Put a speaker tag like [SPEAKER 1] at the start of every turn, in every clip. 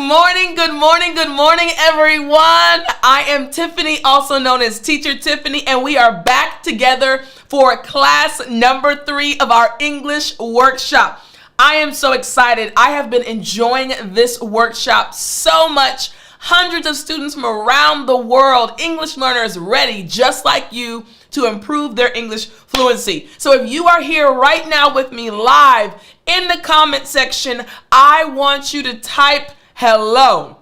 [SPEAKER 1] good morning, everyone. I am Tiffany, also known as Teacher Tiffany, and we are back together for class number 3 of our English workshop. I am so excited. I have been enjoying this workshop so much. Hundreds of students from around the world, English learners ready, just like you, to improve their English fluency. So if you are here right now with me live in the comment section, I want you to type hello.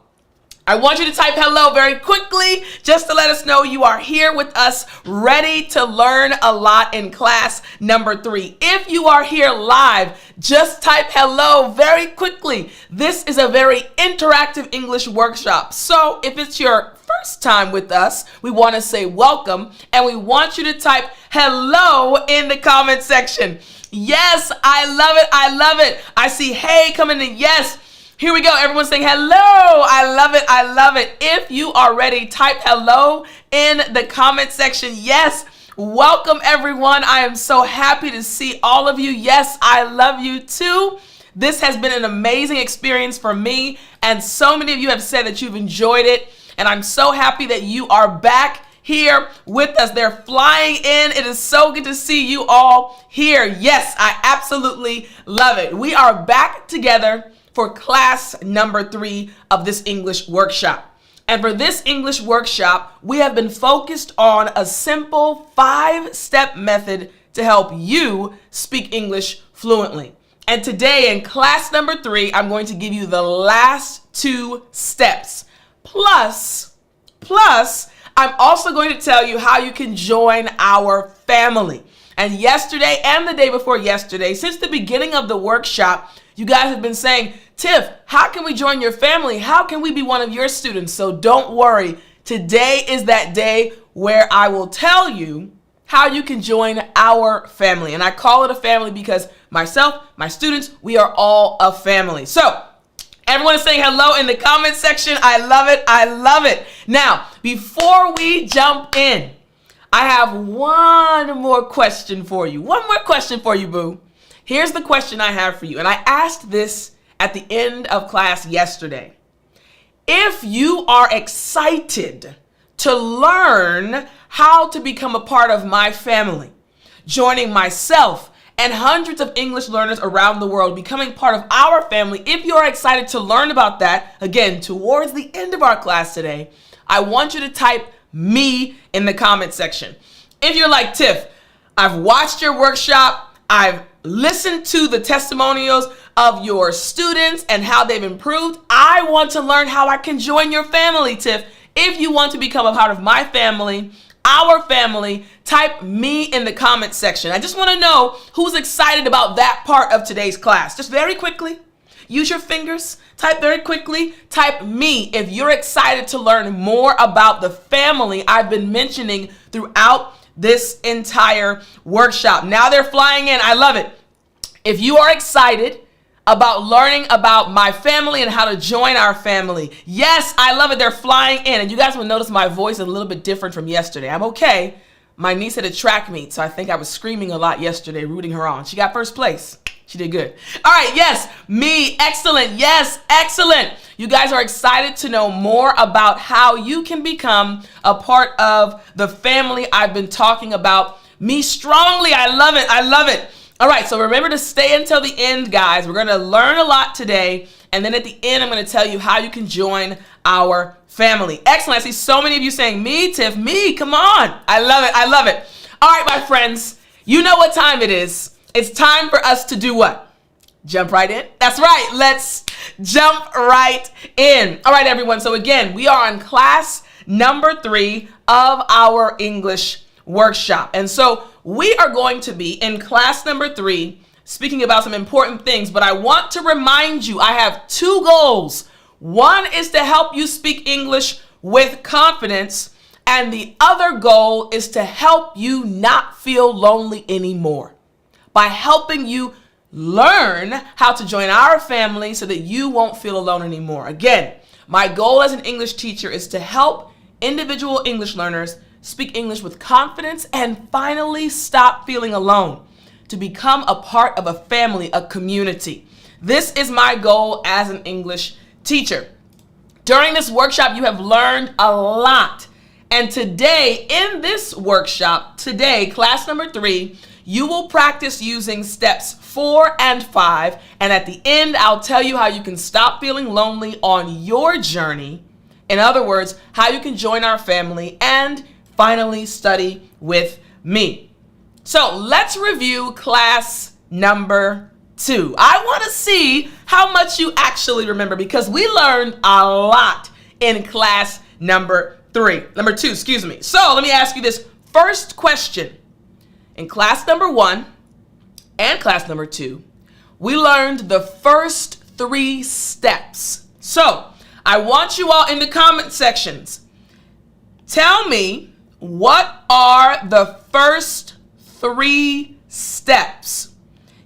[SPEAKER 1] I want you to type hello very quickly just to let us know you are here with us, ready to learn a lot in class number 3. If you are here live, just type hello very quickly. This is a very interactive English workshop. So if it's your first time with us, we want to say welcome, and we want you to type hello in the comment section. Yes, I love it. I love it. I see hey coming in. Yes. Here we go. Everyone's saying hello. I love it. I love it. If you are ready, type hello in the comment section. Yes. Welcome, everyone. I am so happy to see all of you. Yes, I love you too. This has been an amazing experience for me, and so many of you have said that you've enjoyed it, and I'm so happy that you are back here with us. They're flying in. It is so good to see you all here. Yes, I absolutely love it. We are back together for class number 3 of this English workshop. And for this English workshop, we have been focused on a simple 5-step method to help you speak English fluently. And today in class number 3, I'm going to give you the last 2 steps. Plus, I'm also going to tell you how you can join our family. And yesterday and the day before yesterday, since the beginning of the workshop, you guys have been saying, Tiff, how can we join your family? How can we be one of your students? So don't worry. Today is that day where I will tell you how you can join our family. And I call it a family because myself, my students, we are all a family. So everyone is saying hello in the comment section. I love it. I love it. Now, before we jump in, I have one more question for you. One more question for you, boo. Here's the question I have for you, and I asked this at the end of class yesterday. If you are excited to learn how to become a part of my family, joining myself and hundreds of English learners around the world, becoming part of our family, if you are excited to learn about that, again, towards the end of our class today, I want you to type me in the comment section. If you're like, Tiff, I've watched your workshop, I've listened to the testimonials of your students and how they've improved. I want to learn how I can join your family, Tiff. If you want to become a part of my family, our family, type me in the comment section. I just want to know who's excited about that part of today's class. Just very quickly, use your fingers, type very quickly, type me if you're excited to learn more about the family I've been mentioning throughout this entire workshop. Now they're flying in. I love it. If you are excited about learning about my family and how to join our family, yes, I love it. They're flying in. And you guys will notice my voice is a little bit different from yesterday. I'm okay. My niece had a track meet, so I think I was screaming a lot yesterday, rooting her on. She got first place. She did good. All right, yes, me, excellent. Yes, excellent. You guys are excited to know more about how you can become a part of the family I've been talking about. Me strongly. I love it. I love it. All right, so remember to stay until the end, guys. We're going to learn a lot today, and then at the end, I'm going to tell you how you can join our family. Excellent. I see so many of you saying, me, Tiff, me, come on. I love it. I love it. All right, my friends, you know what time it is. It's time for us to do what? Jump right in. That's right. Let's jump right in. All right, everyone. So again, we are on class number 3 of our English workshop. And so we are going to be in class number 3 speaking about some important things, but I want to remind you I have 2 goals. One is to help you speak English with confidence, and the other goal is to help you not feel lonely anymore by helping you learn how to join our family so that you won't feel alone anymore. Again, my goal as an English teacher is to help individual English learners speak English with confidence and finally stop feeling alone, to become a part of a family, a community. This is my goal as an English teacher. During this workshop, you have learned a lot. And today, in this workshop, class number 3, you will practice using steps 4 and 5. And at the end, I'll tell you how you can stop feeling lonely on your journey. In other words, how you can join our family and finally study with me. So let's review class number 2. I want to see how much you actually remember, because we learned a lot in class number 2, excuse me. So let me ask you this first question. In class number 1 and class number 2, we learned the first 3 steps. So I want you all in the comment sections, tell me, what are the first 3 steps?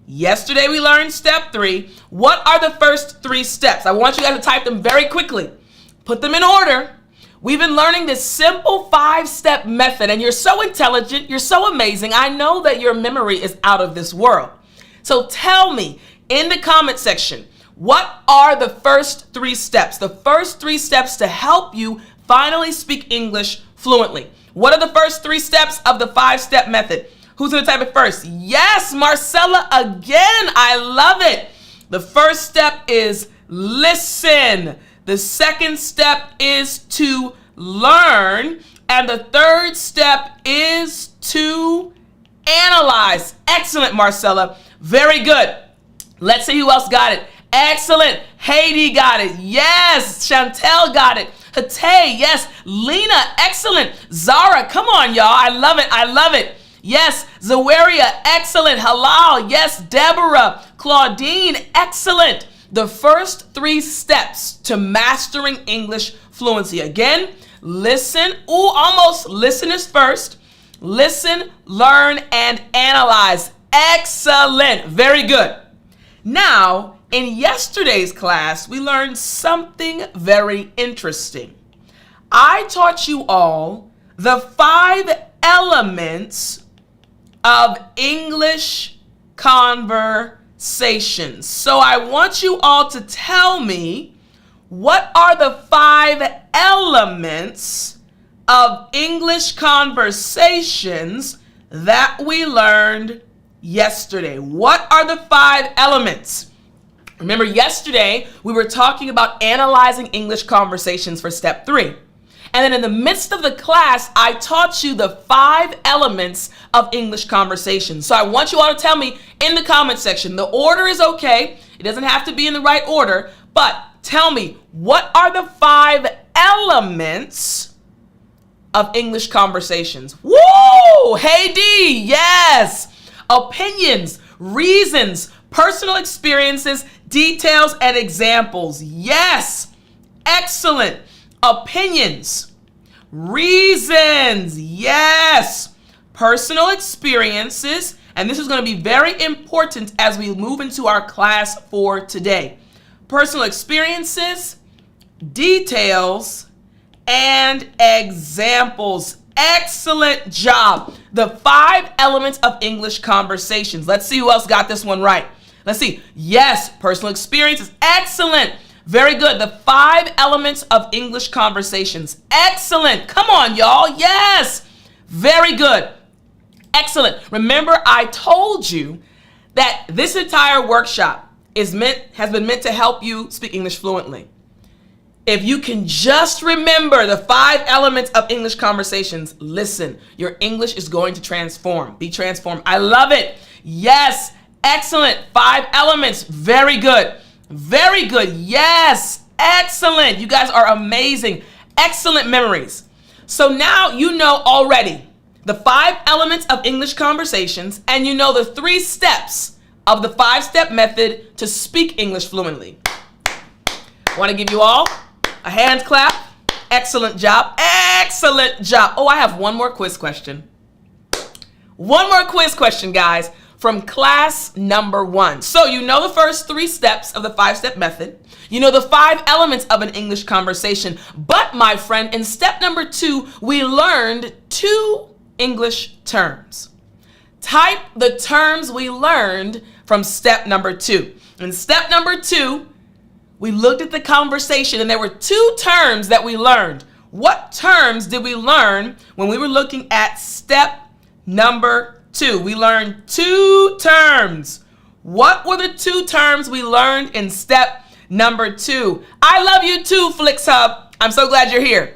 [SPEAKER 1] Yesterday we learned step 3. What are the first 3 steps? I want you guys to type them very quickly. Put them in order. We've been learning this simple 5-step method, and you're so intelligent, you're so amazing. I know that your memory is out of this world. So tell me in the comment section, what are the first 3 steps? The first 3 steps to help you finally speak English fluently. What are the first 3 steps of the 5-step method? Who's going to type it first? Yes, Marcella again. I love it. The first step is listen. The second step is to learn. And the third step is to analyze. Excellent, Marcella. Very good. Let's see who else got it. Excellent. Haiti got it. Yes. Chantel got it. Hatay. Yes. Lena. Excellent. Zara. Come on, y'all. I love it. I love it. Yes. Zawaria. Excellent. Halal. Yes. Deborah. Claudine. Excellent. The first 3 steps to mastering English fluency. Again, listen. Ooh, almost. Listen is first. Listen, learn, and analyze. Excellent. Very good. Now, in yesterday's class, we learned something very interesting. I taught you all the 5 elements of English conversations. So I want you all to tell me, what are the 5 elements of English conversations that we learned yesterday? What are the 5 elements? Remember, yesterday we were talking about analyzing English conversations for step 3. And then in the midst of the class, I taught you the 5 elements of English conversation. So I want you all to tell me in the comment section. The order is okay. It doesn't have to be in the right order. But tell me, what are the 5 elements of English conversations? Woo! Hey D, yes! Opinions, reasons, personal experiences, details, and examples. Yes! Excellent. Opinions, reasons, yes, personal experiences, and this is going to be very important as we move into our class for today. Personal experiences, details, and examples. Excellent job. The 5 elements of English conversations. Let's see who else got this one right. Let's see. Yes, personal experiences. Excellent. Very good. The 5 elements of English conversations. Excellent. Come on, y'all. Yes. Very good. Excellent. Remember, I told you that this entire workshop has been meant to help you speak English fluently. If you can just remember the 5 elements of English conversations, listen, your English is going to transform. Be transformed. I love it. Yes. Excellent. 5 elements. Very good. Very good. Yes. Excellent. You guys are amazing. Excellent memories. So now you know already the 5 elements of English conversations, and you know the 3 steps of the 5-step method to speak English fluently. I want to give you all a hand clap. Excellent job. Excellent job. Oh, I have one more quiz question. One more quiz question, guys, from class number 1. So you know the first 3 steps of the 5-step method. You know the 5 elements of an English conversation. But, my friend, in step number 2, we learned 2 English terms. Type the terms we learned from step number 2. In step number 2, we looked at the conversation, and there were two terms that we learned. What terms did we learn when we were looking at step number 2? We learned two terms. What were the two terms we learned in step number 2? I love you too, Flix Hub. I'm so glad you're here.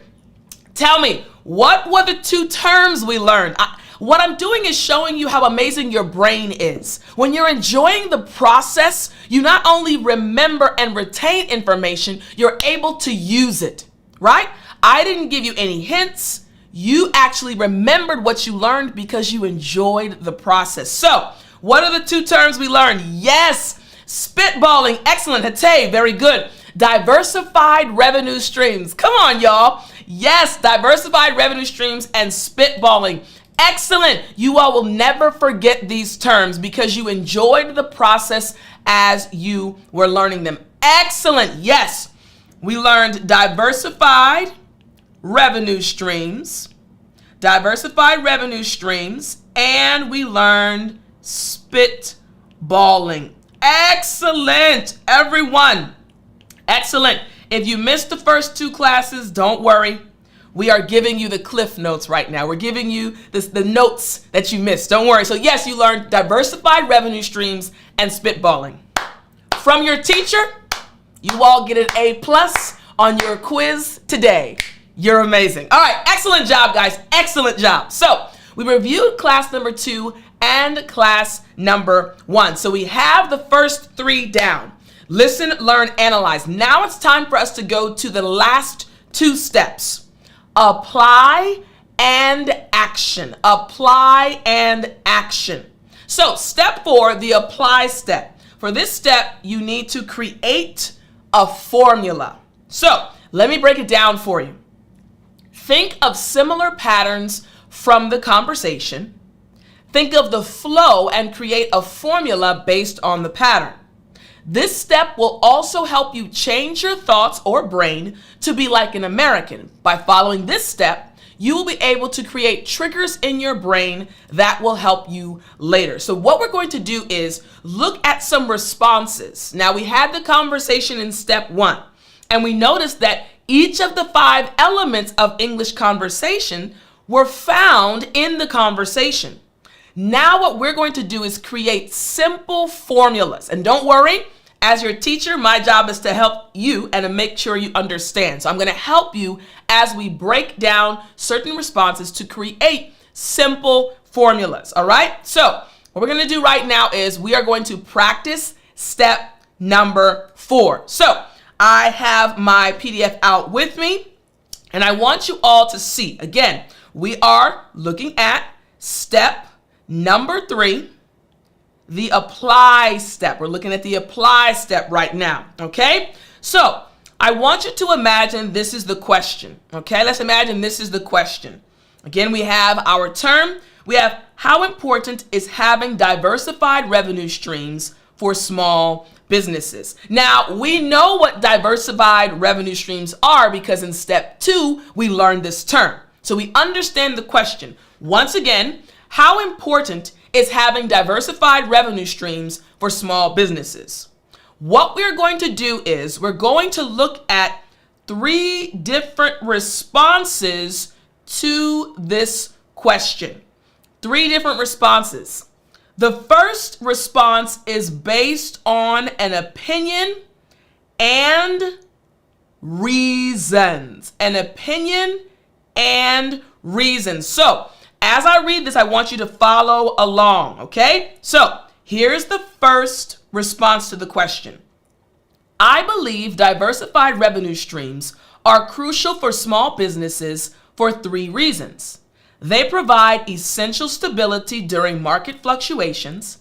[SPEAKER 1] Tell me, what were the two terms we learned? What I'm doing is showing you how amazing your brain is. When you're enjoying the process, you not only remember and retain information, you're able to use it, right? I didn't give you any hints. You actually remembered what you learned because you enjoyed the process. So, what are the two terms we learned? Yes, spitballing. Excellent. Hate, very good. Diversified revenue streams. Come on, y'all. Yes, diversified revenue streams and spitballing. Excellent. You all will never forget these terms because you enjoyed the process as you were learning them. Excellent. Yes, we learned diversified revenue streams, and we learned spitballing. Excellent, everyone. Excellent. If you missed the first two classes, don't worry. We are giving you the cliff notes right now. We're giving you the notes that you missed. Don't worry. So yes, you learned diversified revenue streams and spitballing. From your teacher, you all get an A+ on your quiz today. You're amazing. All right, excellent job, guys. Excellent job. So we reviewed class number 2 and class number 1. So we have the first 3 down. Listen, learn, analyze. Now it's time for us to go to the last 2 steps. Apply and action. Apply and action. So step 4, the apply step. For this step, you need to create a formula. So let me break it down for you. Think of similar patterns from the conversation. Think of the flow and create a formula based on the pattern. This step will also help you change your thoughts or brain to be like an American. By following this step, you will be able to create triggers in your brain that will help you later. So what we're going to do is look at some responses. Now, we had the conversation in step 1, and we noticed that each of the 5 elements of English conversation were found in the conversation. Now what we're going to do is create simple formulas. And don't worry, as your teacher, my job is to help you and to make sure you understand. So I'm going to help you as we break down certain responses to create simple formulas. All right? So what we're going to do right now is we are going to practice step number 4. So I have my PDF out with me, and I want you all to see. Again, we are looking at step number 3, the apply step. We're looking at the apply step right now, okay? So I want you to imagine this is the question, okay? Let's imagine this is the question. Again, we have our term. We have how important is having diversified revenue streams for small businesses. Now, we know what diversified revenue streams are because in step 2, we learned this term. So we understand the question. Once again, how important is having diversified revenue streams for small businesses? What we're going to do is we're going to look at 3 different responses to this question. 3 different responses. The first response is based on an opinion and reasons. An opinion and reasons. So, as I read this, I want you to follow along, okay? So, here's the first response to the question. I believe diversified revenue streams are crucial for small businesses for 3 reasons. They provide essential stability during market fluctuations,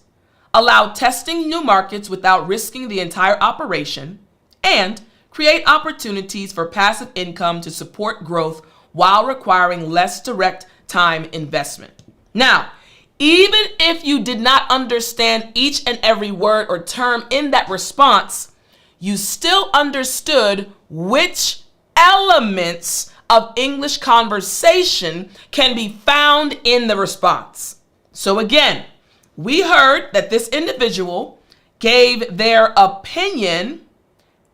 [SPEAKER 1] allow testing new markets without risking the entire operation, and create opportunities for passive income to support growth while requiring less direct time investment. Now, even if you did not understand each and every word or term in that response, you still understood which elements of English conversation can be found in the response. So again, we heard that this individual gave their opinion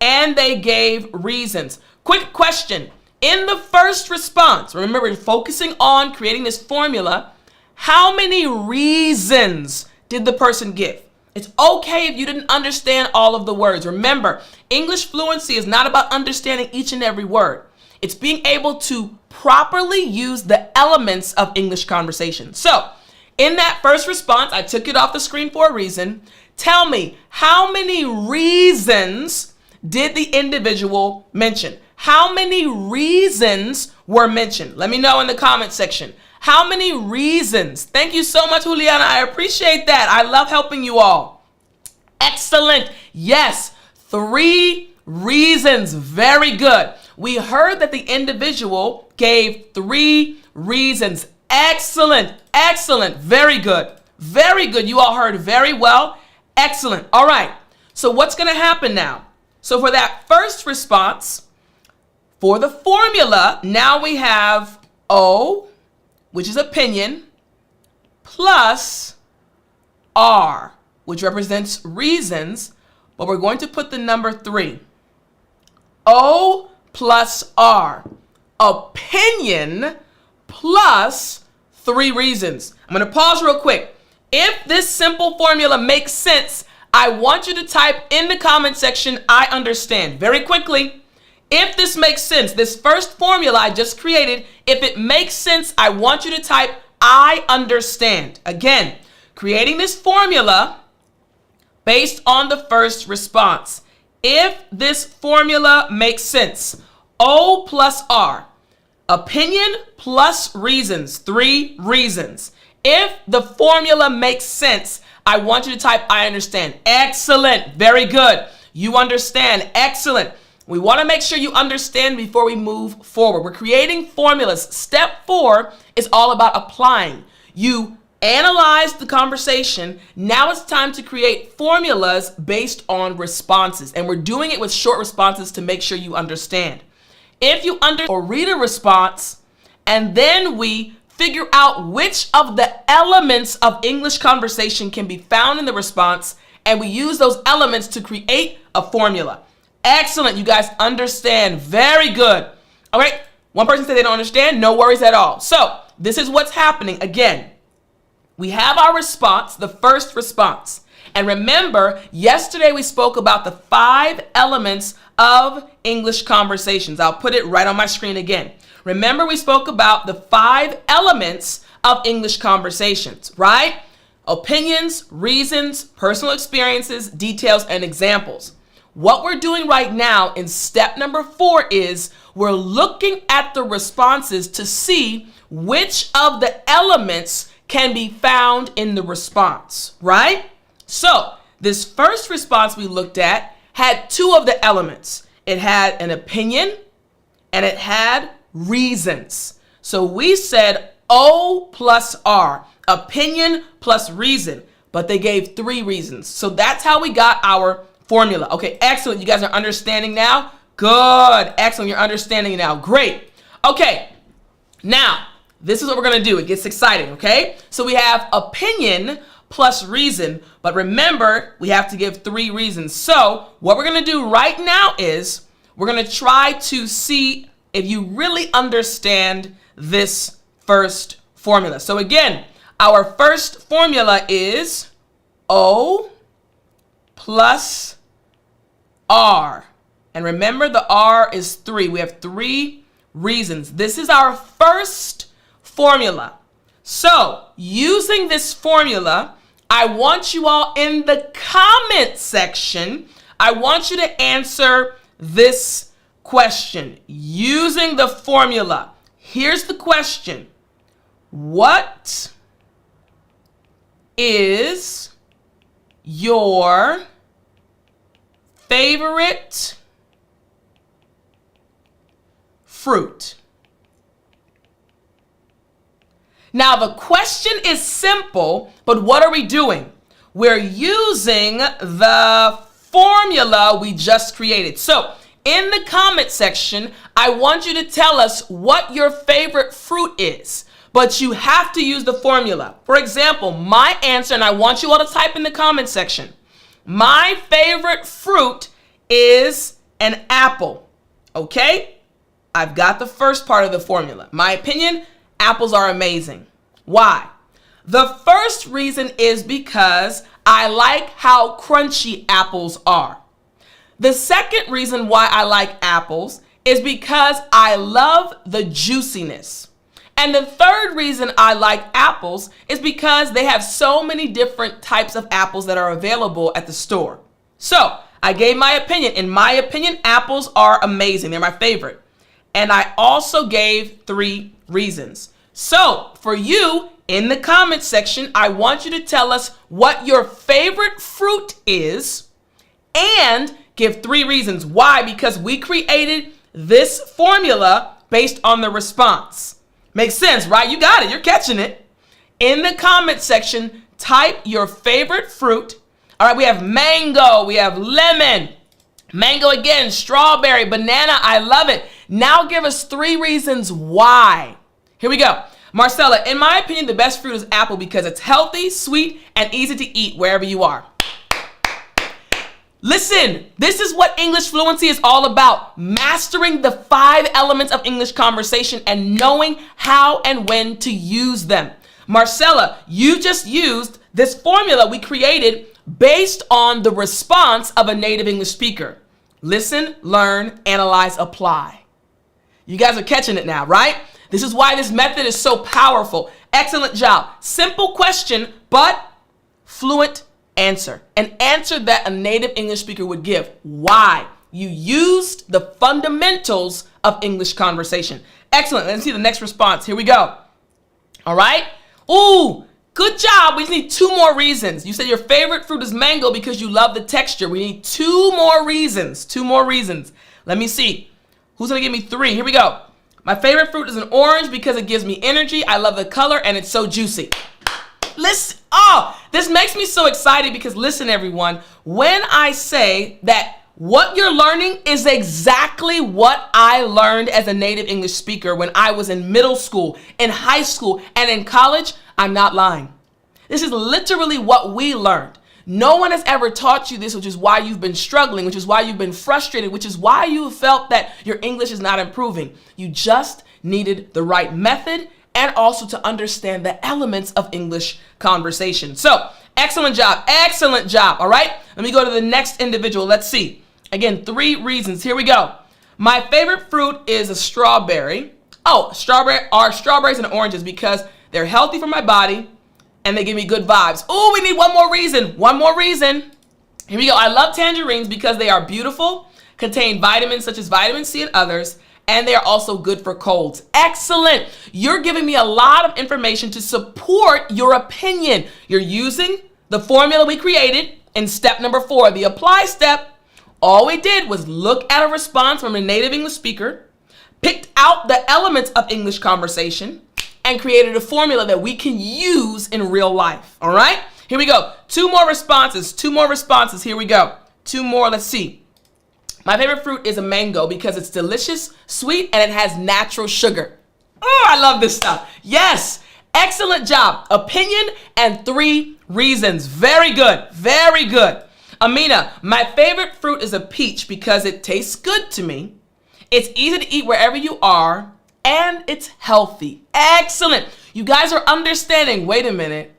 [SPEAKER 1] and they gave reasons. Quick question. In the first response, remember we're focusing on creating this formula. How many reasons did the person give? It's okay if you didn't understand all of the words. Remember, English fluency is not about understanding each and every word. It's being able to properly use the elements of English conversation. So, in that first response, I took it off the screen for a reason. Tell me, how many reasons did the individual mention? How many reasons were mentioned? Let me know in the comment section. How many reasons? Thank you so much, Juliana. I appreciate that. I love helping you all. Excellent. Yes, 3 reasons. Very good. We heard that the individual gave 3 reasons. Excellent. Excellent. Very good. Very good. You all heard very well. Excellent. All right. So what's going to happen now? So for that first response, for the formula, now we have O, which is opinion, plus R, which represents reasons, but we're going to put the number 3. O plus R, opinion plus 3 reasons. I'm going to pause real quick. If this simple formula makes sense, I want you to type in the comment section, I understand, very quickly. If this makes sense, this first formula I just created, if it makes sense, I want you to type, I understand. Again, creating this formula based on the first response. If this formula makes sense, O plus R, opinion plus reasons, 3 reasons. If the formula makes sense, I want you to type, I understand. Excellent. Very good. You understand. Excellent. We want to make sure you understand before we move forward. We're creating formulas. Step 4 is all about applying. You analyze the conversation. Now it's time to create formulas based on responses. And we're doing it with short responses to make sure you understand. If you or read a response, and then we figure out which of the elements of English conversation can be found in the response, and we use those elements to create a formula. Excellent. You guys understand. Very good. All right. One person said they don't understand. No worries at all. So this is what's happening. Again, we have our response, the first response. And remember, yesterday we spoke about the 5 elements of English conversations. I'll put it right on my screen again. Remember, we spoke about the 5 elements of English conversations, right? Opinions, reasons, personal experiences, details, and examples. What we're doing right now in step number 4 is we're looking at the responses to see which of the elements can be found in the response, right? So this first response we looked at had 2 of the elements. It had an opinion and it had reasons. So we said O plus R, opinion plus reason, but they gave 3 reasons. So that's how we got our formula. Okay, excellent. You guys are understanding now? Good. Excellent. You're understanding now. Great. Okay, now this is what we're going to do. It gets exciting, okay? So we have opinion plus reason, but remember, we have to give 3 reasons. So what we're going to do right now is we're going to try to see if you really understand this first formula. So again, our first formula is O plus R. And remember, the R is 3. We have 3 reasons. This is our first formula. So using this formula, I want you all in the comment section, I want you to answer this question using the formula. Here's the question. What is your favorite fruit? Now the question is simple, but what are we doing? We're using the formula we just created. So in the comment section, I want you to tell us what your favorite fruit is, but you have to use the formula. For example, my answer, and I want you all to type in the comment section, my favorite fruit is an apple. Okay? I've got the first part of the formula. My opinion, apples are amazing. Why? The first reason is because I like how crunchy apples are. The second reason why I like apples is because I love the juiciness. And the third reason I like apples is because they have so many different types of apples that are available at the store. So I gave my opinion. In my opinion, apples are amazing. They're my favorite. And I also gave 3 reasons. So for you, in the comment section, I want you to tell us what your favorite fruit is and give 3 reasons. Why? Because we created this formula based on the response. Makes sense, right? You got it. You're catching it. In the comment section, type your favorite fruit. All right, we have mango, we have lemon, mango again, strawberry, banana. I love it. Now give us 3 reasons why. Here we go. Marcella, in my opinion, the best fruit is apple because it's healthy, sweet, and easy to eat wherever you are. Listen, this is what English fluency is all about. Mastering the 5 elements of English conversation and knowing how and when to use them. Marcella, you just used this formula we created based on the response of a native English speaker. Listen, learn, analyze, apply. You guys are catching it now, right? This is why this method is so powerful. Excellent job. Simple question, but fluent answer. An answer that a native English speaker would give. Why? You used the fundamentals of English conversation. Excellent. Let's see the next response. Here we go. All right. Ooh, good job. We just need 2 more reasons. You said your favorite fruit is mango because you love the texture. We need 2 more reasons. 2 more reasons. Let me see. Who's going to give me 3? Here we go. My favorite fruit is an orange because it gives me energy. I love the color and it's so juicy. Listen, this makes me so excited because listen, everyone, when I say that what you're learning is exactly what I learned as a native English speaker when I was in middle school, in high school, and in college, I'm not lying. This is literally what we learned. No one has ever taught you this, which is why you've been struggling, which is why you've been frustrated, which is why you felt that your English is not improving. You just needed the right method and also to understand the elements of English conversation. So, excellent job. Excellent job. All right. Let me go to the next individual. Let's see. Again, 3 reasons. Here we go. My favorite fruit is a strawberry. Strawberries and oranges because they're healthy for my body and they give me good vibes. Oh, we need 1 more reason. 1 more reason. Here we go. I love tangerines because they are beautiful, contain vitamins such as vitamin C and others, and they are also good for colds. Excellent. You're giving me a lot of information to support your opinion. You're using the formula we created in step number 4, the apply step. All we did was look at a response from a native English speaker, picked out the elements of English conversation, and created a formula that we can use in real life. All right? Here we go. 2 more responses. 2 more responses. Here we go. 2 more. Let's see. My favorite fruit is a mango because it's delicious, sweet, and it has natural sugar. Oh, I love this stuff. Yes. Excellent job. Opinion and 3 reasons. Very good. Very good. Amina, my favorite fruit is a peach because it tastes good to me. It's easy to eat wherever you are, and it's healthy. Excellent. You guys are understanding. Wait a minute.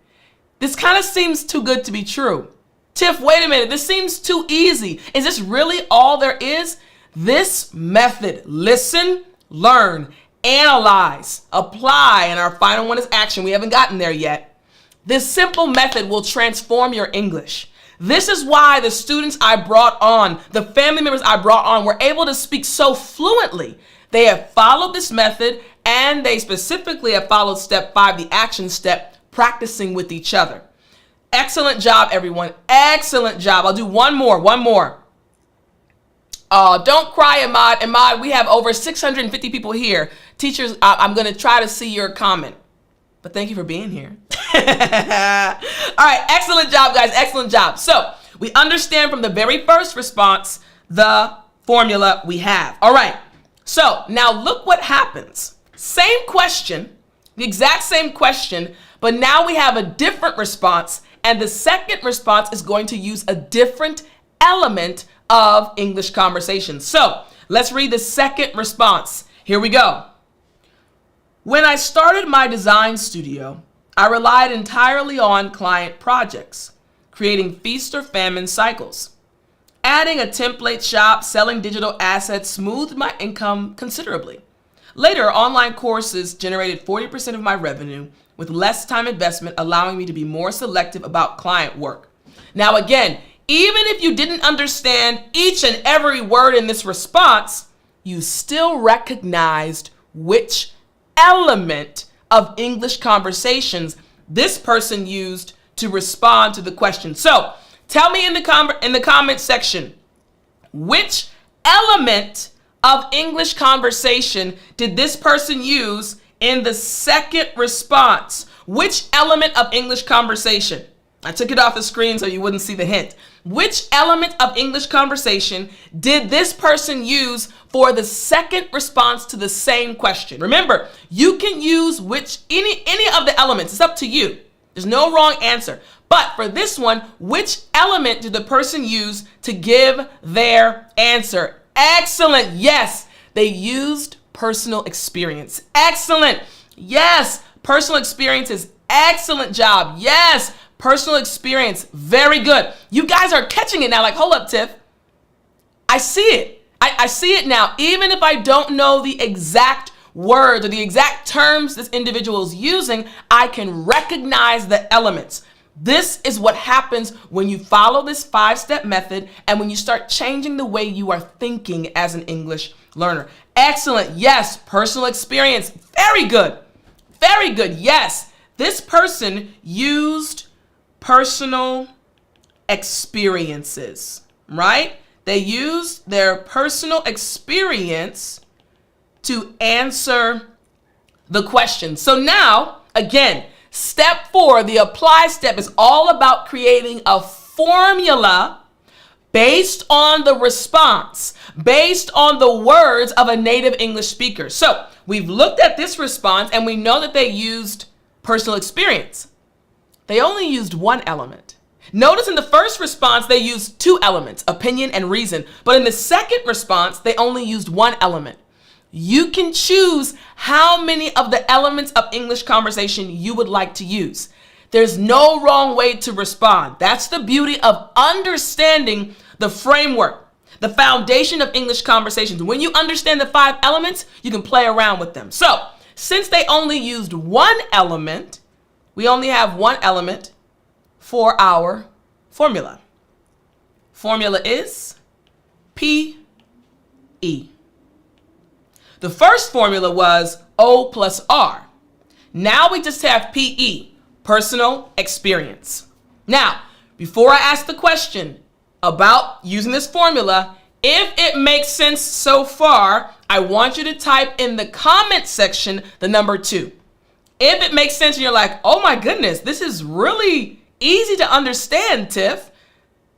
[SPEAKER 1] This kind of seems too good to be true. Tiff, wait a minute. This seems too easy. Is this really all there is? This method, listen, learn, analyze, apply, and our final one is action. We haven't gotten there yet. This simple method will transform your English. This is why the students I brought on, the family members I brought on, were able to speak so fluently. They have followed this method, and they specifically have followed step 5, the action step, practicing with each other. Excellent job, everyone. Excellent job. I'll do one more. Don't cry, Ahmad. Ahmad, we have over 650 people here. Teachers, I'm going to try to see your comment. But thank you for being here. All right. Excellent job, guys. Excellent job. So we understand from the very first response the formula we have. All right. So now look what happens. Same question, the exact same question, but now we have a different response. And the second response is going to use a different element of English conversation. So let's read the second response. Here we go. When I started my design studio, I relied entirely on client projects, creating feast or famine cycles. Adding a template shop, selling digital assets smoothed my income considerably. Later, online courses generated 40% of my revenue with less time investment, allowing me to be more selective about client work. Now again, even if you didn't understand each and every word in this response, you still recognized which element of English conversations this person used to respond to the question. So tell me in the comment section, which element of English conversation did this person use in the second response? Which element of English conversation? I took it off the screen so you wouldn't see the hint. Which element of English conversation did this person use for the second response to the same question? Remember, you can use any of the elements. It's up to you. There's no wrong answer. But for this one, which element did the person use to give their answer? Excellent. Yes, they used personal experience. Excellent. Yes, personal experience is excellent job. Yes, personal experience. Very good. You guys are catching it now. Like, hold up, Tiff. I see it. I see it now. Even if I don't know the exact words or the exact terms this individual is using, I can recognize the elements. This is what happens when you follow this 5-step method and when you start changing the way you are thinking as an English learner. Excellent. Yes, personal experience. Very good. Very good. Yes, this person used personal experiences, right? They used their personal experience to answer the question. So now, again, step 4, the apply step, is all about creating a formula based on the response, based on the words of a native English speaker. So we've looked at this response and we know that they used personal experience. They only used one element. Notice in the first response, they used 2 elements, opinion and reason. But in the second response, they only used one element. You can choose how many of the elements of English conversation you would like to use. There's no wrong way to respond. That's the beauty of understanding the framework, the foundation of English conversations. When you understand the 5 elements, you can play around with them. So since they only used one element, we only have one element for our formula. Formula is P-E. The first formula was O plus R. Now we just have P-E, personal experience. Now, before I ask the question about using this formula, if it makes sense so far, I want you to type in the comment section the number 2. If it makes sense and you're like, oh my goodness, this is really easy to understand, Tiff.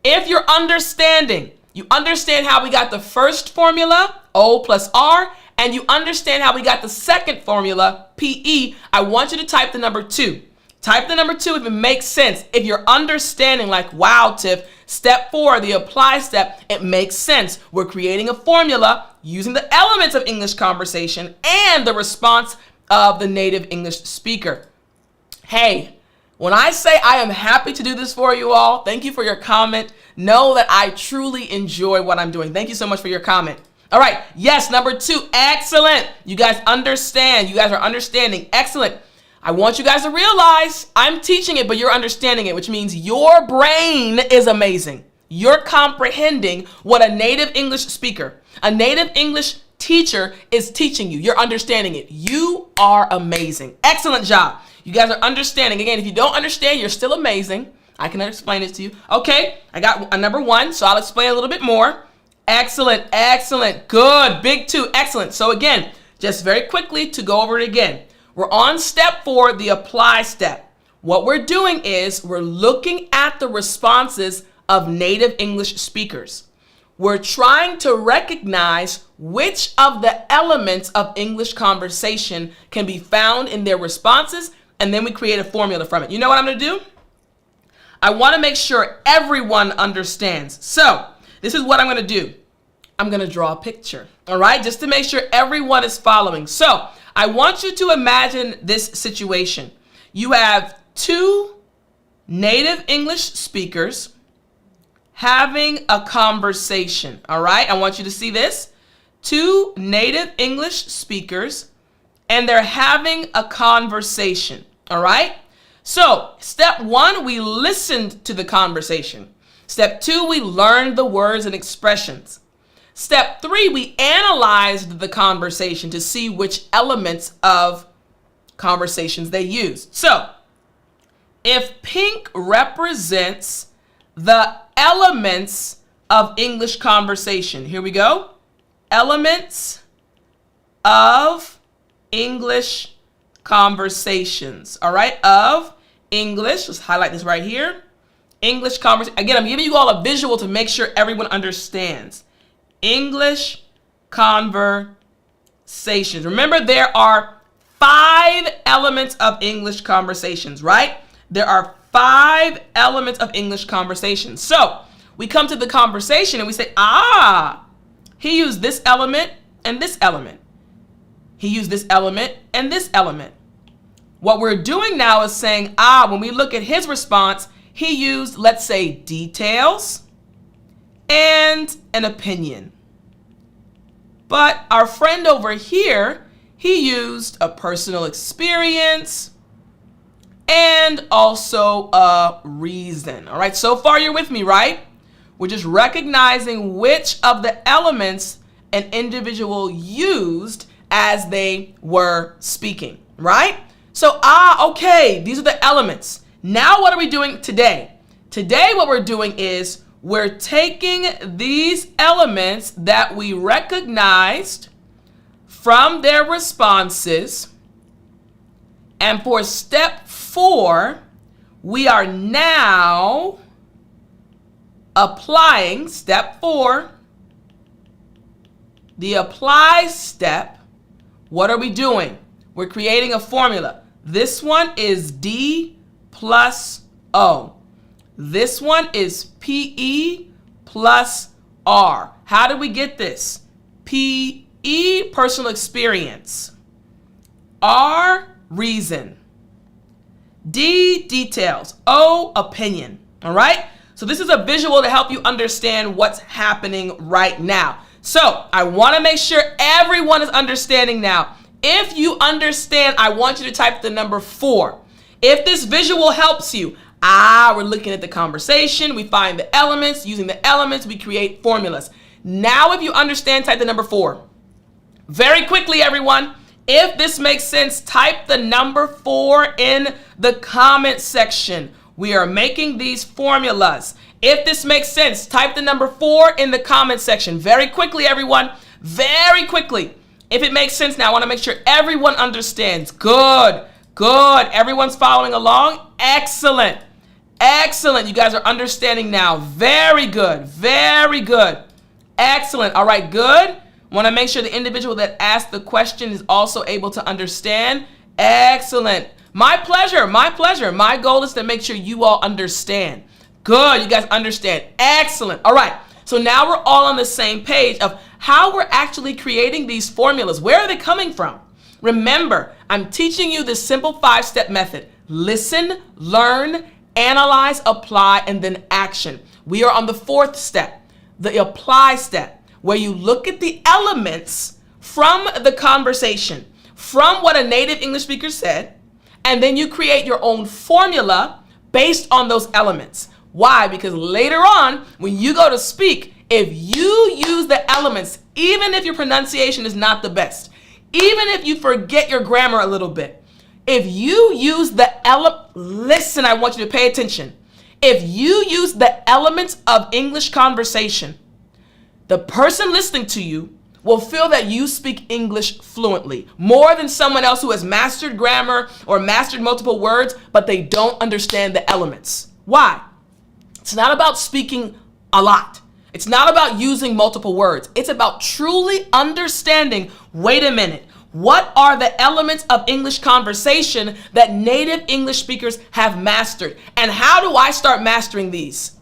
[SPEAKER 1] If you're understanding, you understand how we got the first formula, O plus R, and you understand how we got the second formula, PE, I want you to type the number 2. Type the number 2 if it makes sense. If you're understanding, like, wow, Tiff, step 4, the apply step, it makes sense. We're creating a formula using the elements of English conversation and the response of the native English speaker. Hey, when I say I am happy to do this for you all, thank you for your comment. Know that I truly enjoy what I'm doing. Thank you so much for your comment. All right. Yes, number 2. Excellent. You guys understand. You guys are understanding. Excellent. I want you guys to realize I'm teaching it, but you're understanding it, which means your brain is amazing. You're comprehending what a native English speaker, a native English teacher is teaching you. You're understanding it. You are amazing. Excellent job. You guys are understanding. Again, if you don't understand, you're still amazing. I can explain it to you. Okay, I got a number 1, so I'll explain a little bit more. Excellent, excellent, good, big 2, excellent. So again, just very quickly to go over it again. We're on step 4, the apply step. What we're doing is we're looking at the responses of native English speakers. We're trying to recognize which of the elements of English conversation can be found in their responses, and then we create a formula from it. You know what I'm going to do? I want to make sure everyone understands. So This is what I'm going to do. I'm going to draw a picture, all right, just to make sure everyone is following. So I want you to imagine this situation. You have two native English speakers having a conversation, all right? I want you to see this. Two native English speakers, and they're having a conversation, all right? So step one, we listened to the conversation. Step two, we learned the words and expressions. Step three, we analyzed the conversation to see which elements of conversations they used. So if pink represents the elements of English conversation, here we go. Elements of English conversations, all right, of English. Let's highlight this right here. English conversation. Again, I'm giving you all a visual to make sure everyone understands. English conversations. Remember, there are 5 elements of English conversations, right? There are 5 elements of English conversations. So we come to the conversation and we say, he used this element and this element. He used this element and this element. What we're doing now is saying, when we look at his response, he used, let's say, details and an opinion. But our friend over here, he used a personal experience and also a reason. All right, so far you're with me, right? We're just recognizing which of the elements an individual used as they were speaking, right? So, okay, these are the elements. Now what are we doing today? Today what we're doing is we're taking these elements that we recognized from their responses, and for step 4, we are now applying step 4, the apply step. What are we doing? We're creating a formula. This one is D plus O. This one is PE plus R. How did we get this? PE, personal experience. R, reason. D, details. O, opinion. All right? So this is a visual to help you understand what's happening right now. So I want to make sure everyone is understanding now. If you understand, I want you to type the number 4. If this visual helps you, we're looking at the conversation. We find the elements. Using the elements, we create formulas. Now, if you understand, type the number 4. Very quickly, everyone. If this makes sense, type the number 4 in the comment section. We are making these formulas. If this makes sense, type the number 4 in the comment section. Very quickly, everyone. Very quickly. If it makes sense now, I want to make sure everyone understands. Good. Good. Everyone's following along. Excellent. Excellent. You guys are understanding now. Very good. Very good. Excellent. All right, good. Want to make sure the individual that asked the question is also able to understand. Excellent. My pleasure. My pleasure. My goal is to make sure you all understand. Good. You guys understand. Excellent. All right. So now we're all on the same page of how we're actually creating these formulas. Where are they coming from? Remember, I'm teaching you this simple 5-step method. Listen, learn, analyze, apply, and then action. We are on the 4th step, the apply step, where you look at the elements from the conversation, from what a native English speaker said, and then you create your own formula based on those elements. Why? Because later on, when you go to speak, if you use the elements, even if your pronunciation is not the best, even if you forget your grammar a little bit, if you use the listen, I want you to pay attention. If you use the elements of English conversation, the person listening to you will feel that you speak English fluently, more than someone else who has mastered grammar or mastered multiple words, but they don't understand the elements. Why? It's not about speaking a lot. It's not about using multiple words. It's about truly understanding, wait a minute, what are the elements of English conversation that native English speakers have mastered? And how do I start mastering these?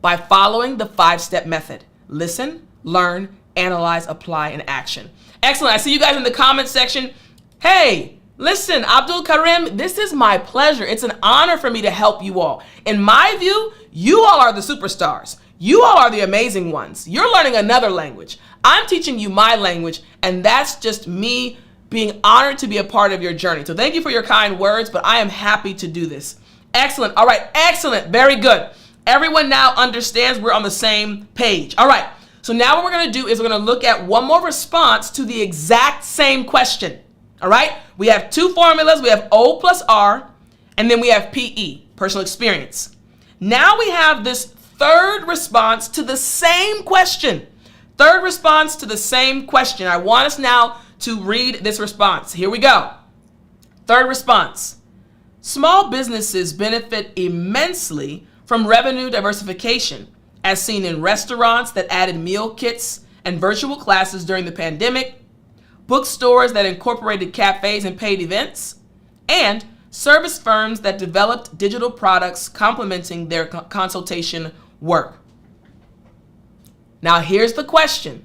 [SPEAKER 1] By following the 5-step method. listen, learn, analyze, apply, and action. Excellent. I see you guys in the comment section. Hey, listen, Abdul Karim, this is my pleasure. It's an honor for me to help you all. In my view, you all are the superstars. You all are the amazing ones. You're learning another language. I'm teaching you my language, and that's just me being honored to be a part of your journey. So thank you for your kind words, but I am happy to do this. Excellent. All right. Excellent. Very good. Everyone now understands we're on the same page. All right. So now what we're going to do is we're going to look at one more response to the exact same question. All right. We have two formulas. We have O plus R, and then we have PE, personal experience. Now we have this third response to the same question. Third response to the same question. I want us now to read this response. Here we go. Third response. Small businesses benefit immensely from revenue diversification, as seen in restaurants that added meal kits and virtual classes during the pandemic, bookstores that incorporated cafes and paid events, and service firms that developed digital products complementing their consultation work. Now here's the question.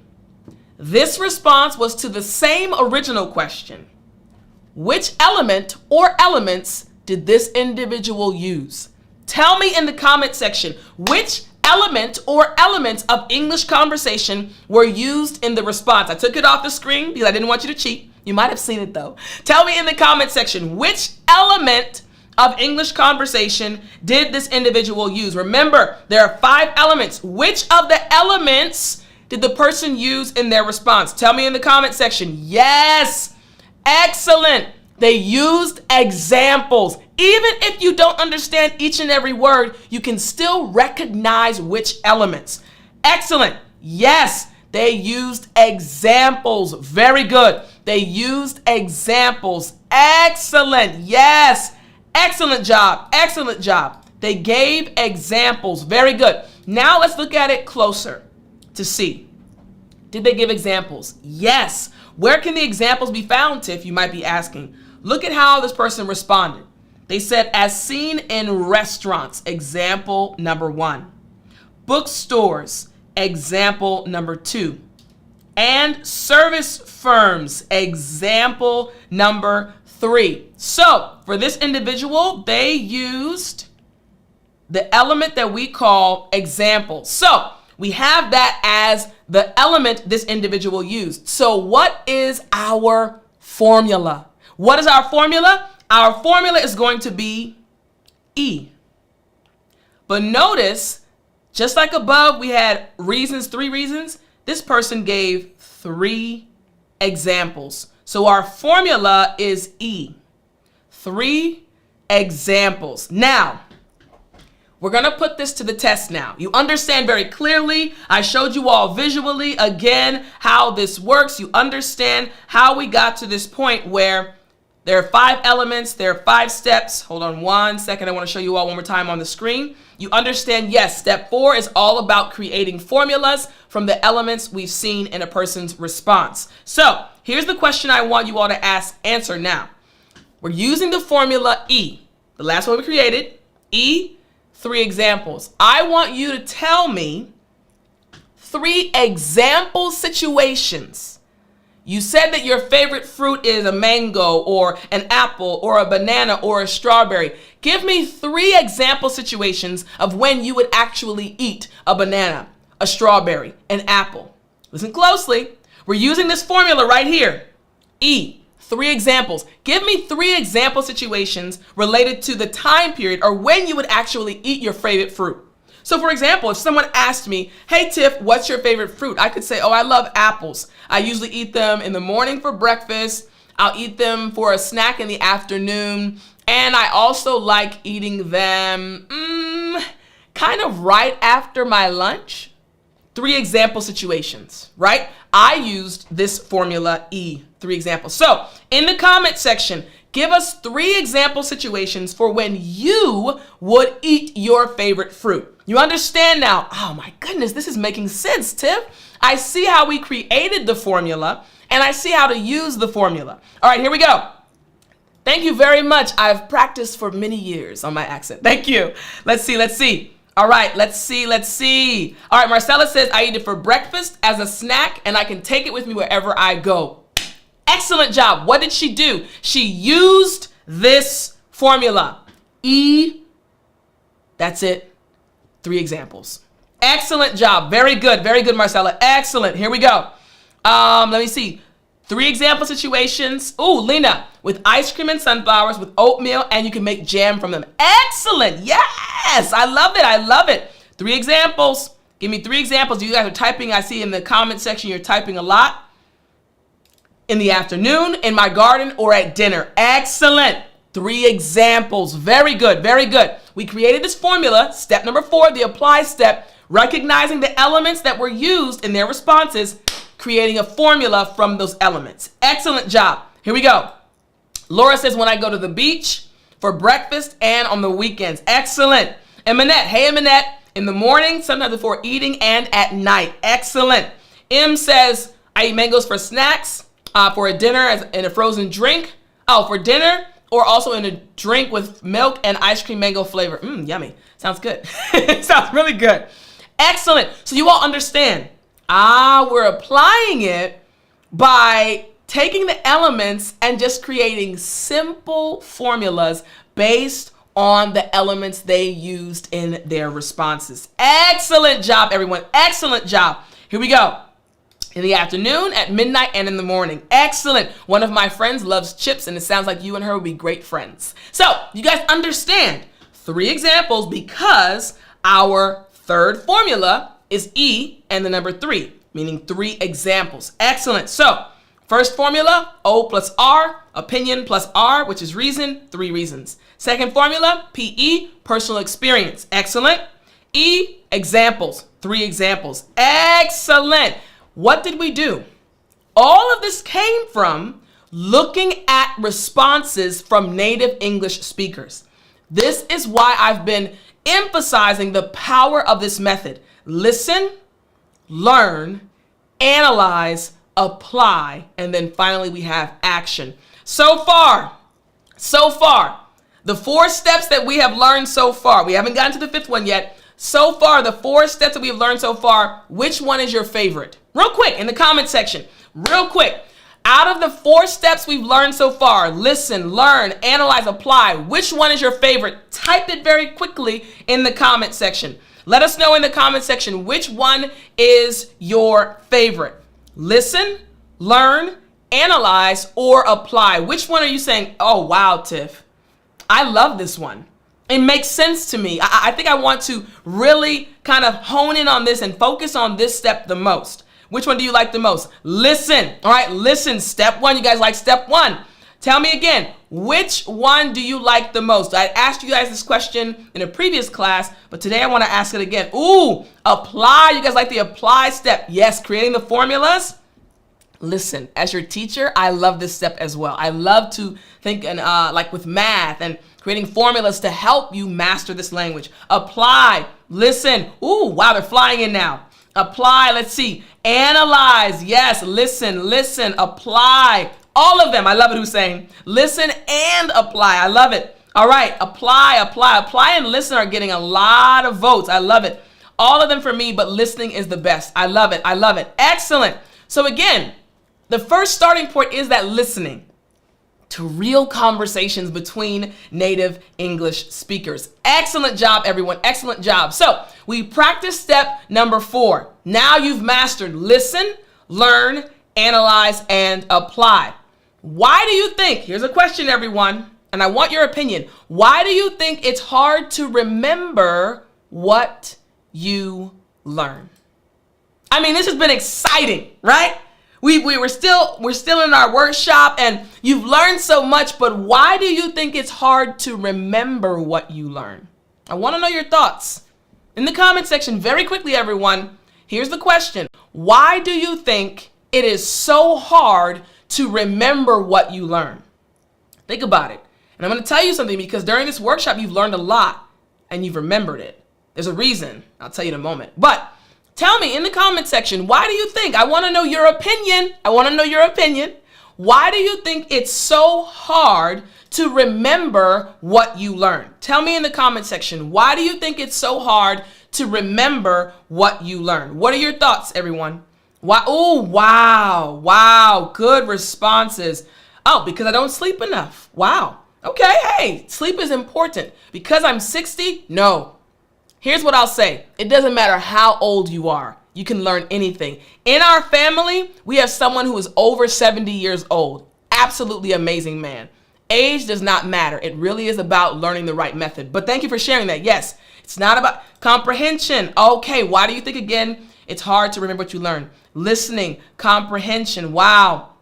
[SPEAKER 1] This response was to the same original question. Which element or elements did this individual use? Tell me in the comment section which element or elements of English conversation were used in the response. I took it off the screen because I didn't want you to cheat. You might have seen it though. Tell me in the comment section which element of English conversation did this individual use? Remember, there are 5 elements. Which of the elements did the person use in their response? Tell me in the comment section. Yes, excellent. They used examples. Even if you don't understand each and every word, you can still recognize which elements. Excellent. Yes, they used examples. Very good. They used examples. Excellent. Yes. Excellent job. Excellent job. They gave examples. Very good. Now let's look at it closer to see. Did they give examples? Yes. Where can the examples be found, Tiff? You might be asking. Look at how this person responded. They said, as seen in restaurants, example number 1. Bookstores, example number 2. And service firms, example number 3. So for this individual, they used the element that we call example. So we have that as the element this individual used. So what is our formula? What is our formula? Our formula is going to be E. But notice, just like above, we had reasons, 3 reasons. This person gave 3 examples. So our formula is E. 3 examples. Now, we're going to put this to the test now. You understand very clearly. I showed you all visually again how this works. You understand how we got to this point where there are 5 elements. There are 5 steps. Hold on one second. I want to show you all one more time on the screen. You understand, yes, step 4 is all about creating formulas from the elements we've seen in a person's response. So here's the question I want you all to answer now. We're using the formula E, the last one we created, E, 3 examples. I want you to tell me 3 example situations. You said that your favorite fruit is a mango or an apple or a banana or a strawberry. Give me 3 example situations of when you would actually eat a banana, a strawberry, an apple. Listen closely. We're using this formula right here. E, 3 examples. Give me 3 example situations related to the time period or when you would actually eat your favorite fruit. So for example, if someone asked me, hey Tiff, what's your favorite fruit? I could say, oh, I love apples. I usually eat them in the morning for breakfast. I'll eat them for a snack in the afternoon. And I also like eating them kind of right after my lunch. 3 example situations, right? I used this formula E, 3 examples. So in the comment section, give us 3 example situations for when you would eat your favorite fruit. You understand now? Oh my goodness, this is making sense, Tiff. I see how we created the formula and I see how to use the formula. All right, here we go. Thank you very much. I've practiced for many years on my accent. Thank you. Let's see. All right, let's see. All right, Marcella says, I eat it for breakfast as a snack, and I can take it with me wherever I go. Excellent job. What did she do? She used this formula. That's it. 3 examples. Excellent job. Very good, Marcella. Excellent. Here we go. Let me see. 3 example situations. Ooh, Lena, with ice cream and sunflowers, with oatmeal, and you can make jam from them. Excellent. Yes, I love it. 3 examples. Give me 3 examples. You guys are typing. I see in the comment section you're typing a lot. In the afternoon, in my garden, or at dinner. Excellent. 3 examples. Very good. We created this formula. Step number 4, the apply step, recognizing the elements that were used in their responses, creating a formula from those elements. Excellent job. Here we go. Laura says, when I go to the beach for breakfast and on the weekends. Excellent. And Manette, hey Manette, in the morning, sometimes before eating, and at night. Excellent. M says, I eat mangoes for snacks, for a dinner in a frozen drink. Oh, for dinner, or also in a drink with milk and ice cream mango flavor. Yummy. Sounds good. Sounds really good. Excellent. So you all understand. We're applying it by taking the elements and just creating simple formulas based on the elements they used in their responses. Excellent job, everyone. Excellent job. Here we go. In the afternoon, at midnight, and in the morning. Excellent. One of my friends loves chips, and it sounds like you and her would be great friends. So you guys understand 3 examples because our third formula is E and the number 3, meaning 3 examples. Excellent. So first formula, O plus R, opinion plus R, which is reason, 3 reasons. Second formula, PE, personal experience. Excellent. E, examples, 3 examples. Excellent. What did we do? All of this came from looking at responses from native English speakers. This is why I've been emphasizing the power of this method. Listen, learn, analyze, apply, and then finally we have action. So far, the 4 steps that we have learned so far, we haven't gotten to the 5th one yet. So far, the 4 steps that we have learned so far, which one is your favorite? Real quick, in the comment section, real quick. Out of the 4 steps we've learned so far, listen, learn, analyze, apply, which one is your favorite? Type it very quickly in the comment section. Let us know in the comment section which one is your favorite. Listen, learn, analyze, or apply. Which one are you saying, oh, wow, Tiff, I love this one. It makes sense to me. I think I want to really kind of hone in on this and focus on this step the most. Which one do you like the most? Listen. All right, listen. Step 1. You guys like step 1. Tell me again, which one do you like the most? I asked you guys this question in a previous class, but today I want to ask it again. Ooh, apply. You guys like the apply step? Yes, creating the formulas. Listen, as your teacher, I love this step as well. I love to think and like with math and creating formulas to help you master this language. Apply, listen. Ooh, wow, they're flying in now. Apply, let's see. Analyze, yes, listen, apply. All of them, I love it, Hussein. Listen and apply, I love it. All right, apply and listen are getting a lot of votes. I love it. All of them for me, but listening is the best. I love it. Excellent. So again, the first starting point is that listening to real conversations between native English speakers. Excellent job, everyone. Excellent job. So we practiced step number 4. Now you've mastered listen, learn, analyze, and apply. Why do you think, here's a question, everyone, and I want your opinion. Why do you think it's hard to remember what you learn? I mean, this has been exciting, right? We're still in our workshop and you've learned so much, but why do you think it's hard to remember what you learn? I want to know your thoughts in the comment section very quickly, everyone. Here's the question. Why do you think it is so hard to remember what you learn? Think about it. And I'm going to tell you something because during this workshop, you've learned a lot and you've remembered it. There's a reason. I'll tell you in a moment. But tell me in the comment section, why do you think? I want to know your opinion. Why do you think it's so hard to remember what you learned? Tell me in the comment section, why do you think it's so hard to remember what you learned? What are your thoughts, everyone? Why? Oh, wow. Wow. Good responses. Oh, because I don't sleep enough. Wow. Okay. Hey, sleep is important. Because I'm 60? No. Here's what I'll say. It doesn't matter how old you are. You can learn anything. In our family, we have someone who is over 70 years old. Absolutely amazing man. Age does not matter. It really is about learning the right method. But thank you for sharing that. Yes, it's not about comprehension. Okay, why do you think, again, it's hard to remember what you learned? Listening, comprehension. Wow.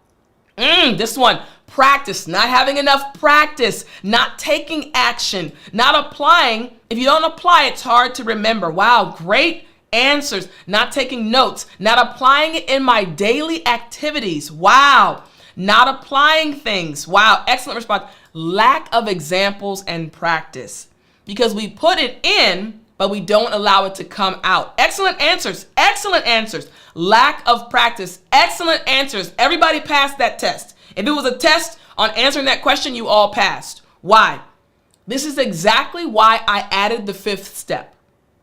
[SPEAKER 1] This one, practice, not having enough practice, not taking action, not applying. If you don't apply, it's hard to remember. Wow, great answers. Not taking notes, not applying it in my daily activities. Wow. Not applying things. Wow. Excellent response. Lack of examples and practice. Because we put it in, but we don't allow it to come out. Excellent answers. Excellent answers. Lack of practice. Excellent answers. Everybody passed that test. If it was a test on answering that question, you all passed. Why? This is exactly why I added the 5th step,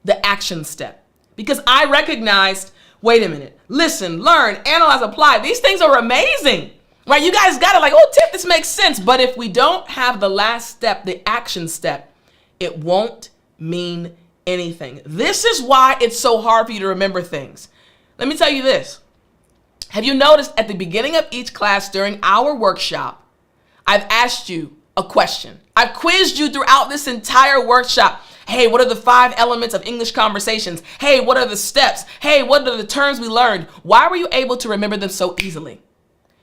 [SPEAKER 1] the action step. Because I recognized, wait a minute, listen, learn, analyze, apply. These things are amazing, right? You guys got it like, oh, Tiff, this makes sense. But if we don't have the last step, the action step, it won't mean anything. This is why it's so hard for you to remember things. Let me tell you this. Have you noticed at the beginning of each class during our workshop, I've asked you a question. I've quizzed you throughout this entire workshop. Hey, what are the 5 elements of English conversations? Hey, what are the steps? Hey, what are the terms we learned? Why were you able to remember them so easily?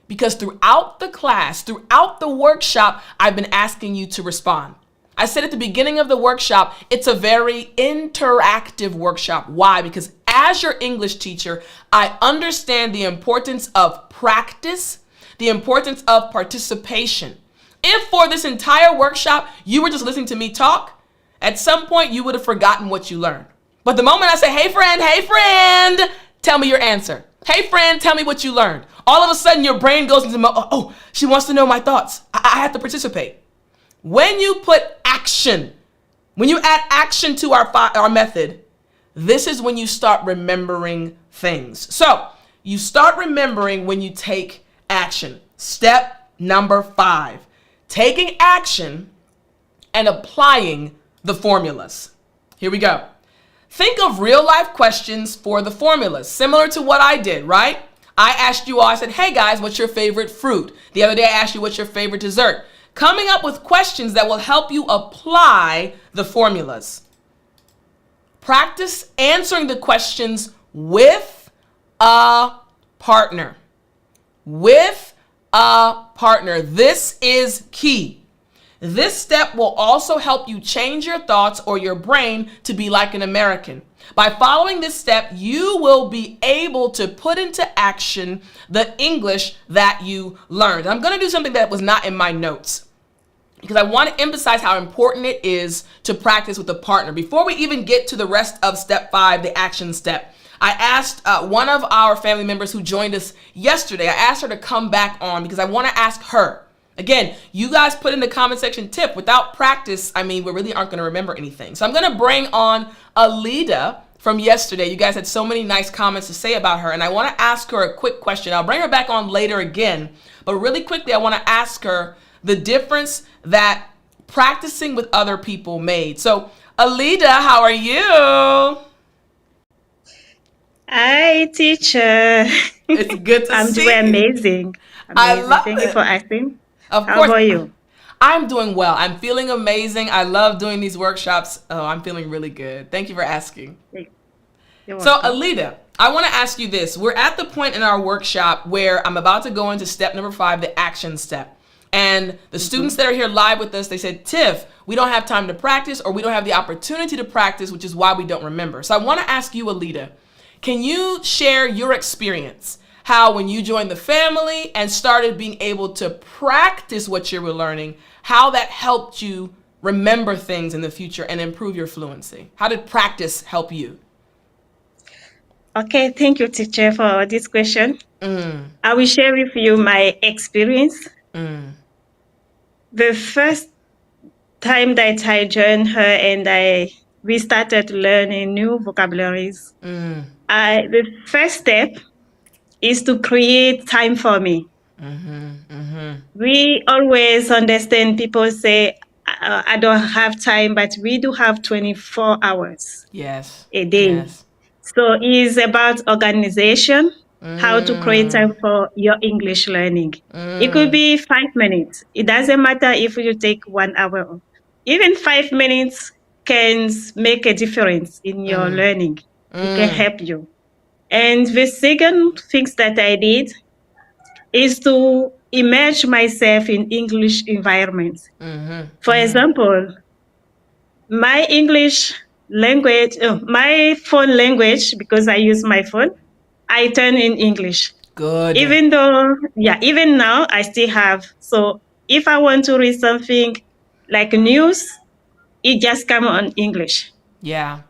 [SPEAKER 1] Because throughout the class, throughout the workshop, I've been asking you to respond. I said at the beginning of the workshop, it's a very interactive workshop. Why? Because as your English teacher, I understand the importance of practice, the importance of participation. If for this entire workshop, you were just listening to me talk, at some point, you would have forgotten what you learned. But the moment I say, hey, friend, tell me your answer. Hey, friend, tell me what you learned. All of a sudden, your brain goes into, oh, she wants to know my thoughts. I have to participate. When you put action, when you add action to our method, this is when you start remembering things. So you start remembering when you take action. Step number 5, taking action and applying the formulas. Here we go. Think of real life questions for the formulas, similar to what I did, right? I asked you all, I said, hey guys, what's your favorite fruit? The other day I asked you, what's your favorite dessert? Coming up with questions that will help you apply the formulas. Practice answering the questions with a partner. With a partner. This is key. This step will also help you change your thoughts or your brain to be like an American. By following this step, you will be able to put into action the English that you learned. I'm going to do something that was not in my notes because I want to emphasize how important it is to practice with a partner. Before we even get to the rest of step 5, the action step, I asked one of our family members who joined us yesterday, I asked her to come back on because I want to ask her. Again, you guys put in the comment section tip, without practice, we really aren't going to remember anything. So I'm going to bring on Alida from yesterday. You guys had so many nice comments to say about her, and I want to ask her a quick question. I'll bring her back on later again, but really quickly, I want to ask her the difference that practicing with other people made. So Alida, how are you?
[SPEAKER 2] Hi, teacher.
[SPEAKER 1] It's good to
[SPEAKER 2] I'm
[SPEAKER 1] see
[SPEAKER 2] doing
[SPEAKER 1] you.
[SPEAKER 2] amazing.
[SPEAKER 1] I love
[SPEAKER 2] Thank you
[SPEAKER 1] it.
[SPEAKER 2] for asking.
[SPEAKER 1] Of
[SPEAKER 2] How
[SPEAKER 1] course.
[SPEAKER 2] about you?
[SPEAKER 1] I'm doing well. I'm feeling amazing. I love doing these workshops. Oh, I'm feeling really good. Thank you for asking.
[SPEAKER 2] You're
[SPEAKER 1] So,
[SPEAKER 2] welcome.
[SPEAKER 1] Alida, I want to ask you this. We're at the point in our workshop where I'm about to go into step number 5, the action step. And the students that are here live with us, they said, Tiff, we don't have time to practice, or we don't have the opportunity to practice, which is why we don't remember. So I want to ask you, Alida, can you share your experience? How when you joined the family and started being able to practice what you were learning, how that helped you remember things in the future and improve your fluency? How did practice help you?
[SPEAKER 2] Okay, thank you, teacher, for this question.
[SPEAKER 1] Mm,
[SPEAKER 2] I will share with you my experience.
[SPEAKER 1] mm,
[SPEAKER 2] The first time that I joined her and we started learning new vocabularies,
[SPEAKER 1] mm,
[SPEAKER 2] the first step is to create time for me.
[SPEAKER 1] mm-hmm.
[SPEAKER 2] We always understand people say, I don't have time, but we do have 24 hours
[SPEAKER 1] Yes,
[SPEAKER 2] a day.
[SPEAKER 1] yes.
[SPEAKER 2] So it's about organization, how to create
[SPEAKER 1] Mm,
[SPEAKER 2] time for your English learning. It could
[SPEAKER 1] mm,
[SPEAKER 2] be 5 minutes. It doesn't matter if you take 1 hour. Even 5 minutes can make a difference in your
[SPEAKER 1] mm,
[SPEAKER 2] learning. It can
[SPEAKER 1] mm,
[SPEAKER 2] help you. And the second things that I did is to immerse myself in English environments.
[SPEAKER 1] mm-hmm,
[SPEAKER 2] For
[SPEAKER 1] mm-hmm.
[SPEAKER 2] example, my English language, my phone language, because I use my phone, I turn in English.
[SPEAKER 1] Good.
[SPEAKER 2] Even though, yeah, even now I still have. So if I want to read something like news, it just come on English.
[SPEAKER 1] Yeah.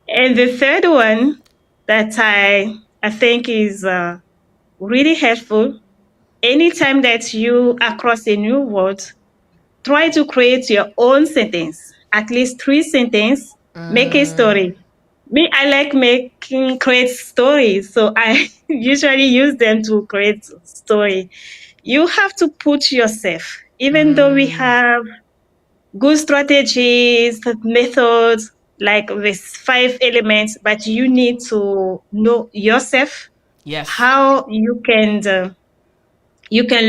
[SPEAKER 2] And the third one that I think is really helpful. Anytime that you across a new word, try to create your own sentence, at least 3 sentences, make a
[SPEAKER 1] Mm,
[SPEAKER 2] story. Me, I like making create stories, so I usually use them to create story. You have to put yourself, even though we
[SPEAKER 1] mm,
[SPEAKER 2] have good strategies, methods, like with 5 elements, but you need to know yourself,
[SPEAKER 1] yes,
[SPEAKER 2] how you can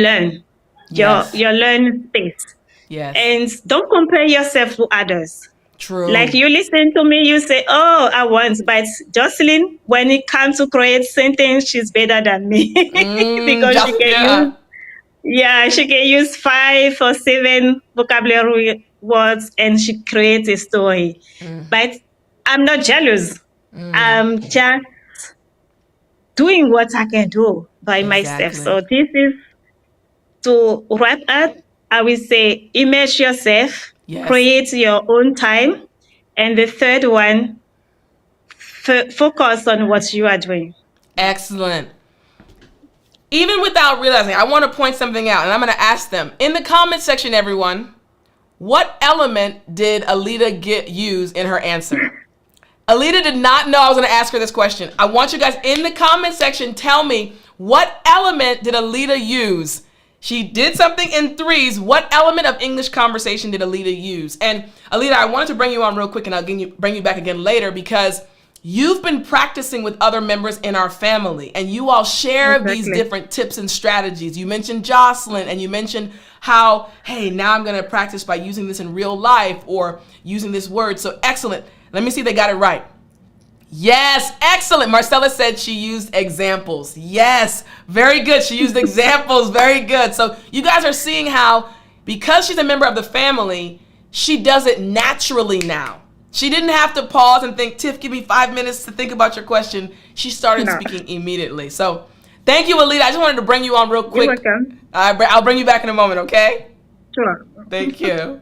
[SPEAKER 2] learn
[SPEAKER 1] yes,
[SPEAKER 2] your learn space.
[SPEAKER 1] yes.
[SPEAKER 2] And don't compare yourself to others. Like
[SPEAKER 1] True.
[SPEAKER 2] you listen to me, you say, "Oh, I want," but Jocelyn, when it comes to create sentence, she's better than me because she
[SPEAKER 1] Just,
[SPEAKER 2] can use,
[SPEAKER 1] yeah.
[SPEAKER 2] yeah, she can use 5 or 7 vocabulary words and she creates a story. But I'm not jealous. I'm just doing what I can do by myself.
[SPEAKER 1] Exactly.
[SPEAKER 2] So this is to wrap up. I will say, immerse yourself,
[SPEAKER 1] Yes.
[SPEAKER 2] create your own time, and the third one, focus on what you are doing.
[SPEAKER 1] Excellent. Even without realizing, I want to point something out, and I'm going to ask them in the comment section, everyone, what element did Alita use in her answer? Alita did not know I was going to ask her this question. I want you guys in the comment section, tell me what element did Alita use? She did something in threes. What element of English conversation did Alita use? And Alita, I wanted to bring you on real quick, and I'll bring you back again later because you've been practicing with other members in our family, and you all share these
[SPEAKER 2] Exactly.
[SPEAKER 1] different tips and strategies. You mentioned Jocelyn, and you mentioned how, hey, now I'm going to practice by using this in real life or using this word. So excellent. Let me see if they got it right. Yes, excellent. Marcella said she used examples. Yes, very good. She used examples. Very good. So you guys are seeing how, because she's a member of the family, she does it naturally now. She didn't have to pause and think, Tiff, give me 5 minutes to think about your question. She started
[SPEAKER 2] No,
[SPEAKER 1] speaking immediately. So thank you, Alita. I just wanted to bring you on real
[SPEAKER 2] you're
[SPEAKER 1] quick.
[SPEAKER 2] welcome.
[SPEAKER 1] I'll bring you back in a moment, okay?
[SPEAKER 2] Sure.
[SPEAKER 1] Thank you.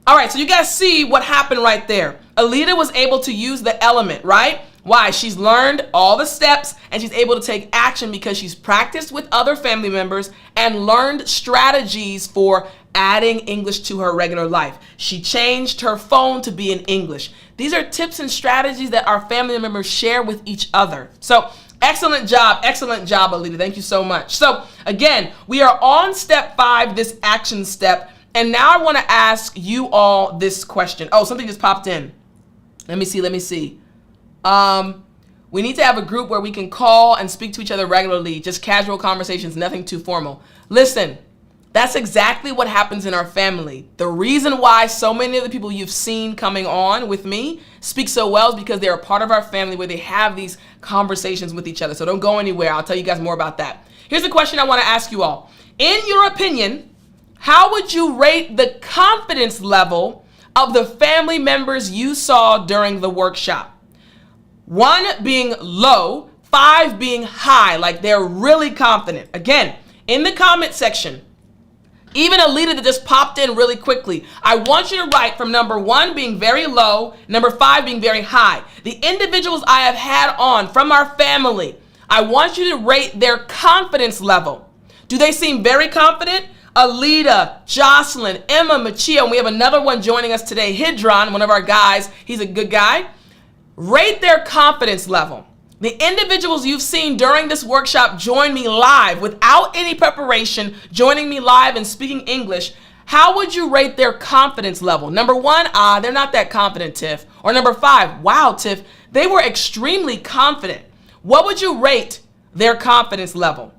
[SPEAKER 1] All right, so you guys see what happened right there. Alita was able to use the element, right? Why? She's learned all the steps and she's able to take action because she's practiced with other family members and learned strategies for adding English to her regular life. She changed her phone to be in English. These are tips and strategies that our family members share with each other. So excellent job, Alita. Thank you so much. So again, we are on step 5, this action step. And now I want to ask you all this question. Oh, something just popped in. Let me see. We need to have a group where we can call and speak to each other regularly, just casual conversations, nothing too formal. Listen, that's exactly what happens in our family. The reason why so many of the people you've seen coming on with me speak so well is because they're a part of our family where they have these conversations with each other. So don't go anywhere. I'll tell you guys more about that. Here's a question I want to ask you all. In your opinion, how would you rate the confidence level of the family members you saw during the workshop? 1 being low, 5 being high, like they're really confident. Again, in the comment section, Even Alita that just popped in really quickly. I want you to write from number 1 being very low, number 5 being very high. The individuals I have had on from our family, I want you to rate their confidence level. Do they seem very confident? Alita, Jocelyn, Emma, Machio, and we have another one joining us today, Hidron, one of our guys. He's a good guy. Rate their confidence level. The individuals you've seen during this workshop join me live without any preparation, joining me live and speaking English. How would you rate their confidence level? Number 1, they're not that confident, Tiff. Or number 5, wow, Tiff, they were extremely confident. What would you rate their confidence level?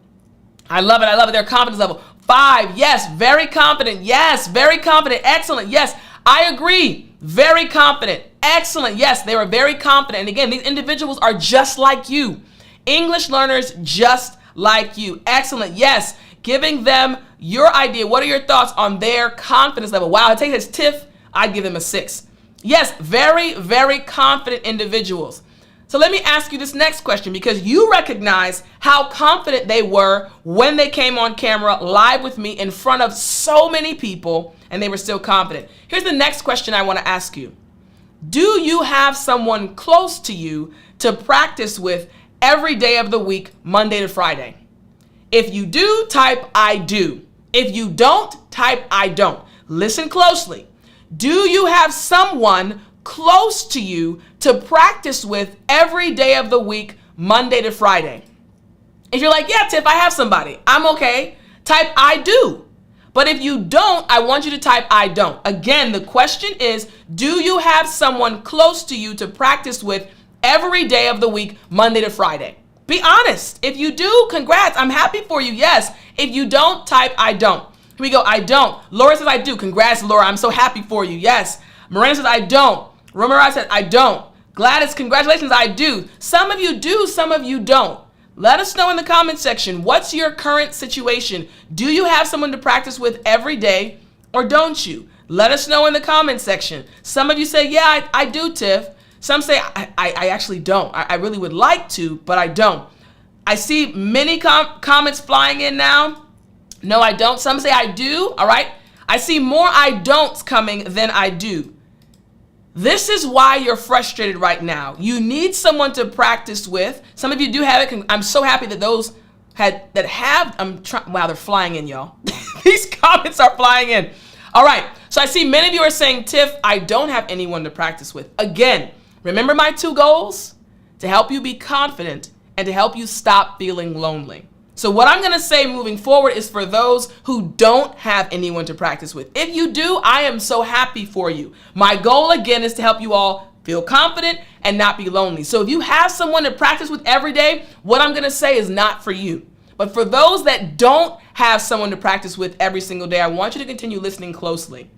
[SPEAKER 1] I love it, their confidence level. 5, yes, very confident. Yes, very confident. Excellent. Yes, I agree. Very confident. Excellent. Yes, they were very confident. And again, these individuals are just like you. English learners just like you. Excellent. Yes, giving them your idea. What are your thoughts on their confidence level? Wow, I take this Tiff, I'd give them a 6. Yes, very, very confident individuals. So let me ask you this next question, because you recognize how confident they were when they came on camera live with me in front of so many people, and they were still confident. Here's the next question I want to ask you. Do you have someone close to you to practice with every day of the week, Monday to Friday? If you do, type I do. If you don't, type I don't. Listen closely. Do you have someone close to you to practice with every day of the week, Monday to Friday? If you're like, yeah, Tiff, I have somebody, I'm okay, type I do. But if you don't, I want you to type I don't. Again, the question is, do you have someone close to you to practice with every day of the week, Monday to Friday? Be honest. If you do, congrats, I'm happy for you, yes. If you don't, type I don't. Here we go, I don't. Laura says I do. Congrats, Laura, I'm so happy for you, yes. Miranda says I don't. Romero said I don't. Gladys, congratulations, I do. Some of you do, some of you don't. Let us know in the comment section, what's your current situation? Do you have someone to practice with every day, or don't you? Let us know in the comment section. Some of you say, yeah, I do, Tiff. Some say, I actually don't. I really would like to, but I don't. I see many comments flying in now. No, I don't. Some say I do, all right? I see more I don'ts coming than I do. This is why you're frustrated right now. You need someone to practice with. Some of you do have it. I'm so happy that those wow, they're flying in, y'all. These comments are flying in. All right, so I see many of you are saying, Tiff, I don't have anyone to practice with. Again, remember my 2 goals? To help you be confident and to help you stop feeling lonely. So what I'm gonna say moving forward is for those who don't have anyone to practice with. If you do, I am so happy for you. My goal again is to help you all feel confident and not be lonely. So if you have someone to practice with every day, what I'm gonna say is not for you. But for those that don't have someone to practice with every single day, I want you to continue listening closely.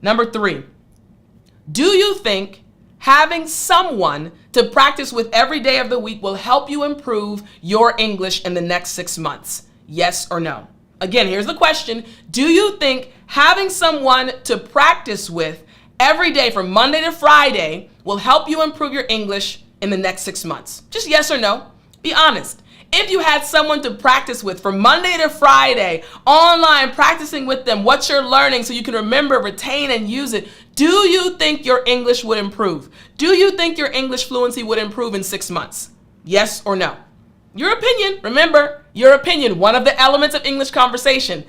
[SPEAKER 1] Number 3, do you think having someone to practice with every day of the week will help you improve your English in the next 6 months? Yes or no? Again, here's the question. Do you think having someone to practice with every day from Monday to Friday will help you improve your English in the next 6 months? Just yes or no. Be honest. If you had someone to practice with from Monday to Friday, online, practicing with them what you're learning so you can remember, retain, and use it, do you think your English would improve? Do you think your English fluency would improve in 6 months? Yes or no? Your opinion. Remember, your opinion, one of the elements of English conversation,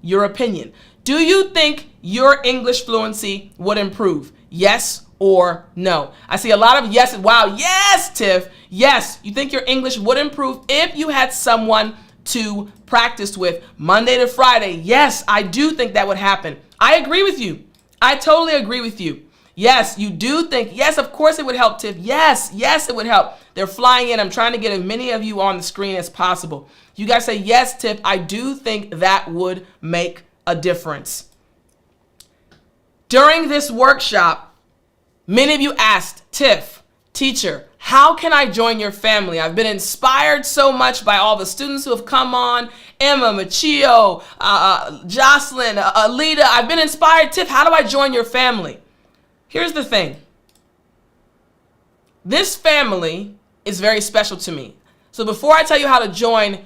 [SPEAKER 1] your opinion. Do you think your English fluency would improve? Yes or no? I see a lot of yeses. Wow, yes, Tiff. Yes, you think your English would improve if you had someone to practice with Monday to Friday. Yes, I do think that would happen. I agree with you. I totally agree with you. Yes, you do think, yes, of course it would help, Tiff. Yes, it would help. They're flying in. I'm trying to get as many of you on the screen as possible. You guys say, yes, Tiff, I do think that would make a difference. During this workshop, many of you asked, Tiff, teacher, how can I join your family? I've been inspired so much by all the students who have come on, Emma, Machio, Jocelyn, Alita. I've been inspired. Tiff, how do I join your family? Here's the thing. This family is very special to me. So before I tell you how to join,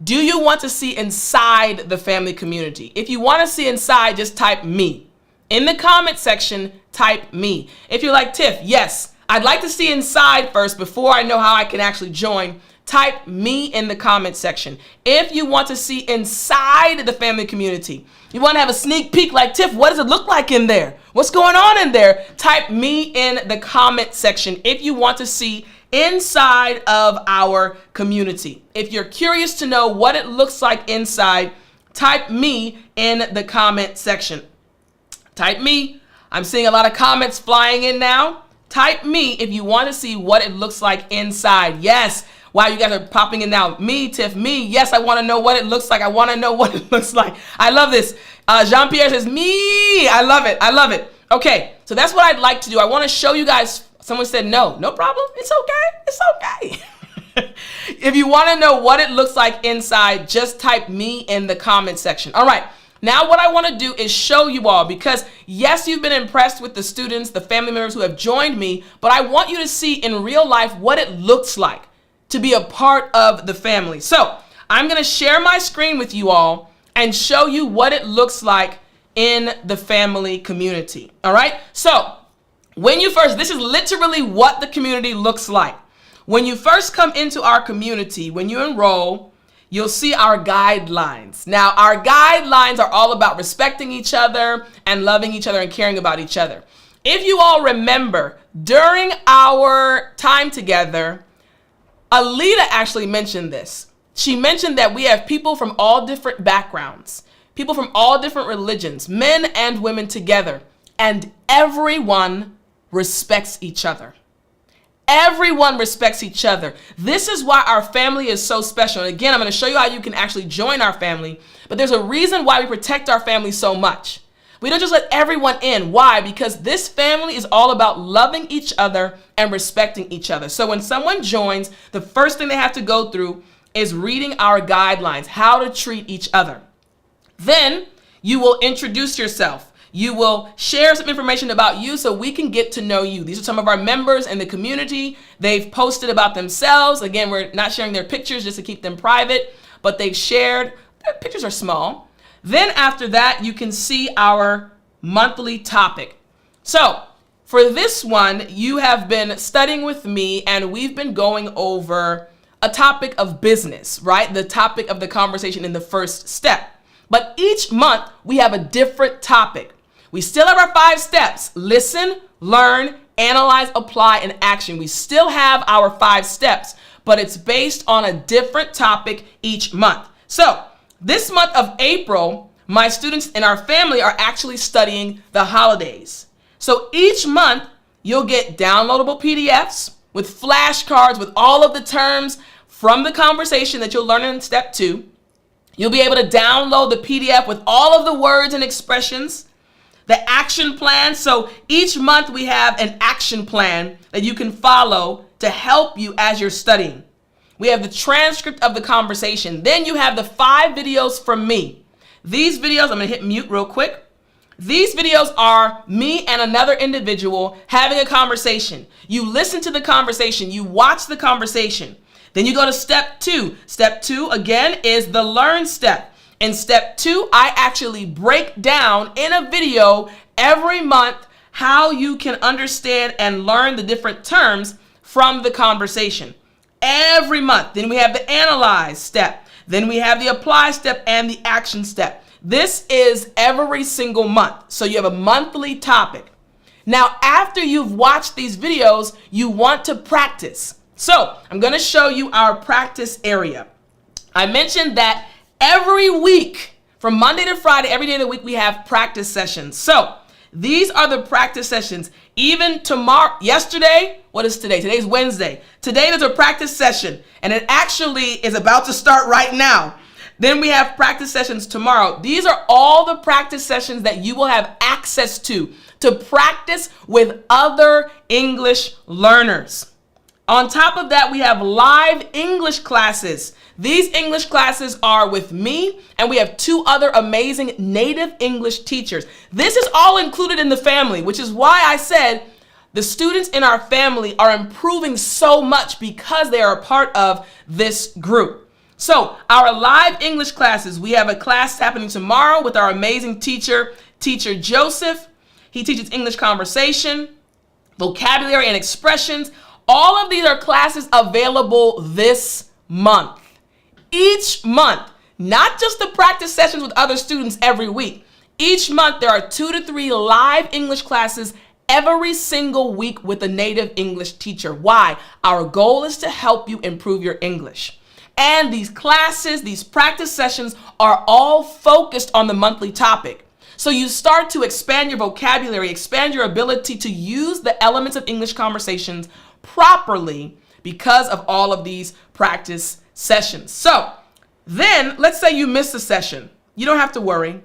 [SPEAKER 1] Do you want to see inside the family community? If you want to see inside, just type me. In the comment section, type me. If you're like, Tiff, yes, I'd like to see inside first before I know how I can actually join, type me in the comment section. If you want to see inside the family community, you want to have a sneak peek like, Tiff, what does it look like in there? What's going on in there? Type me in the comment section if you want to see inside of our community. If you're curious to know what it looks like inside, type me in the comment section. Type me. I'm seeing a lot of comments flying in now. Type me if you want to see what it looks like inside. Yes. Wow, you guys are popping in now. Me, Tiff, me. Yes, I want to know what it looks like. I want to know what it looks like. I love this. Jean-Pierre says, me. I love it. I love it. Okay, so that's what I'd like to do. I want to show you guys. Someone said no. No problem. It's okay. It's okay. If you want to know what it looks like inside, just type me in the comment section. All right. Now what I want to do is show you all, because yes, you've been impressed with the students, the family members who have joined me, but I want you to see in real life what it looks like to be a part of the family. So I'm going to share my screen with you all and show you what it looks like in the family community. All right. So when you first, this is literally what the community looks like. When you first come into our community, when you enroll, you'll see our guidelines. Now, our guidelines are all about respecting each other and loving each other and caring about each other. If you all remember, during our time together, Alita actually mentioned this. She mentioned that we have people from all different backgrounds, people from all different religions, men and women together, and everyone respects each other. Everyone respects each other. This is why our family is so special. And again, I'm going to show you how you can actually join our family, but there's a reason why we protect our family so much. We don't just let everyone in. Why? Because this family is all about loving each other and respecting each other. So when someone joins, the first thing they have to go through is reading our guidelines, how to treat each other. Then you will introduce yourself. You will share some information about you so we can get to know you. These are some of our members in the community. They've posted about themselves. Again, we're not sharing their pictures just to keep them private, but they've shared. Their pictures are small. Then after that, you can see our monthly topic. So for this one, you have been studying with me and we've been going over a topic of business, right? The topic of the conversation in the first step. But each month we have a different topic. We still have our 5 steps: listen, learn, analyze, apply, and action. We still have our 5 steps, but it's based on a different topic each month. So this month of April, my students in our family are actually studying the holidays. So each month you'll get downloadable PDFs with flashcards with all of the terms from the conversation that you'll learn in step 2. You'll be able to download the PDF with all of the words and expressions, the action plan. So each month we have an action plan that you can follow to help you as you're studying. We have the transcript of the conversation. Then you have the 5 videos from me. These videos, I'm going to hit mute real quick. These videos are me and another individual having a conversation. You listen to the conversation, you watch the conversation. Then you go to step 2. Step 2, again, is the learn step. In step 2, I actually break down in a video every month how you can understand and learn the different terms from the conversation. Every month. Then we have the analyze step. Then we have the apply step and the action step. This is every single month. So you have a monthly topic. Now, after you've watched these videos, you want to practice. So I'm going to show you our practice area. I mentioned that every week, from Monday to Friday, every day of the week, we have practice sessions. So these are the practice sessions. Even tomorrow, yesterday, what is today? Today's Wednesday. Today there's a practice session, and it actually is about to start right now. Then we have practice sessions tomorrow. These are all the practice sessions that you will have access to practice with other English learners. On top of that, we have live English classes. These English classes are with me, and we have 2 other amazing native English teachers. This is all included in the family, which is why I said the students in our family are improving so much because they are a part of this group. So our live English classes, we have a class happening tomorrow with our amazing teacher, Teacher Joseph. He teaches English conversation, vocabulary, and expressions. All of these are classes available this month. Each month, not just the practice sessions with other students every week. Each month, there are 2 to 3 live English classes every single week with a native English teacher. Why? Our goal is to help you improve your English. And these classes, these practice sessions are all focused on the monthly topic. So you start to expand your vocabulary, expand your ability to use the elements of English conversations properly because of all of these practice sessions. So then let's say you missed a session. You don't have to worry.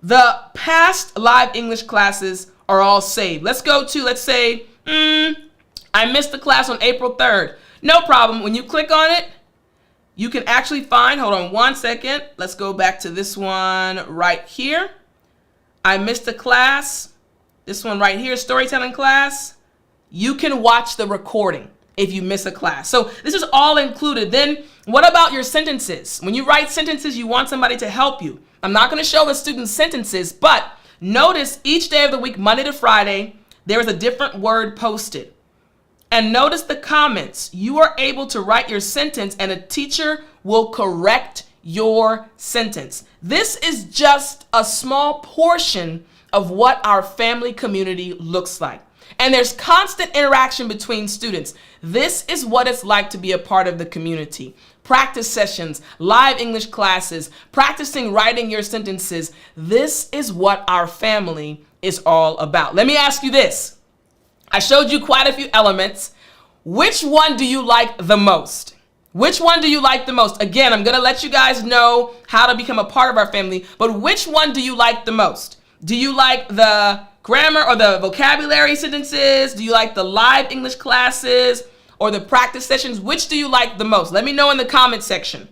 [SPEAKER 1] The past live English classes are all saved. Let's go to, let's say, I missed the class on April 3rd. No problem. When you click on it, you can actually find, hold on one second. Let's go back to this one right here. I missed a class. This one right here, storytelling class. You can watch the recording if you miss a class. So this is all included. Then what about your sentences? When you write sentences, you want somebody to help you. I'm not going to show the students sentences, but notice each day of the week, Monday to Friday, there is a different word posted. And notice the comments. You are able to write your sentence and a teacher will correct your sentence. This is just a small portion of what our family community looks like. And there's constant interaction between students. This is what it's like to be a part of the community. Practice sessions, live English classes, practicing writing your sentences. This is what our family is all about. Let me ask you this. I showed you quite a few elements. Which one do you like the most? Which one do you like the most? Again, I'm going to let you guys know how to become a part of our family, but which one do you like the most? Do you like the grammar or the vocabulary sentences? Do you like the live English classes or the practice sessions? Which do you like the most? Let me know in the comment section.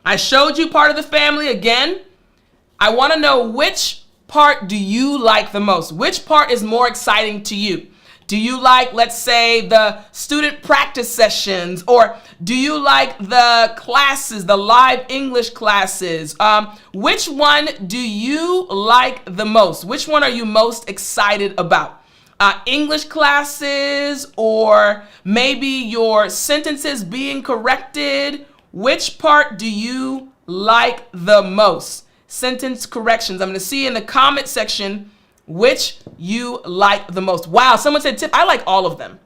[SPEAKER 1] I showed you part of the family. Again, I want to know which part do you like the most? Which part is more exciting to you? Do you like, let's say, the student practice sessions, or do you like the classes, the live English classes? Which one do you like the most? Which one are you most excited about? English classes, or maybe your sentences being corrected? Which part do you like the most? Sentence corrections. I'm going to see in the comment section which you like the most. Wow, someone said, Tip, I like all of them.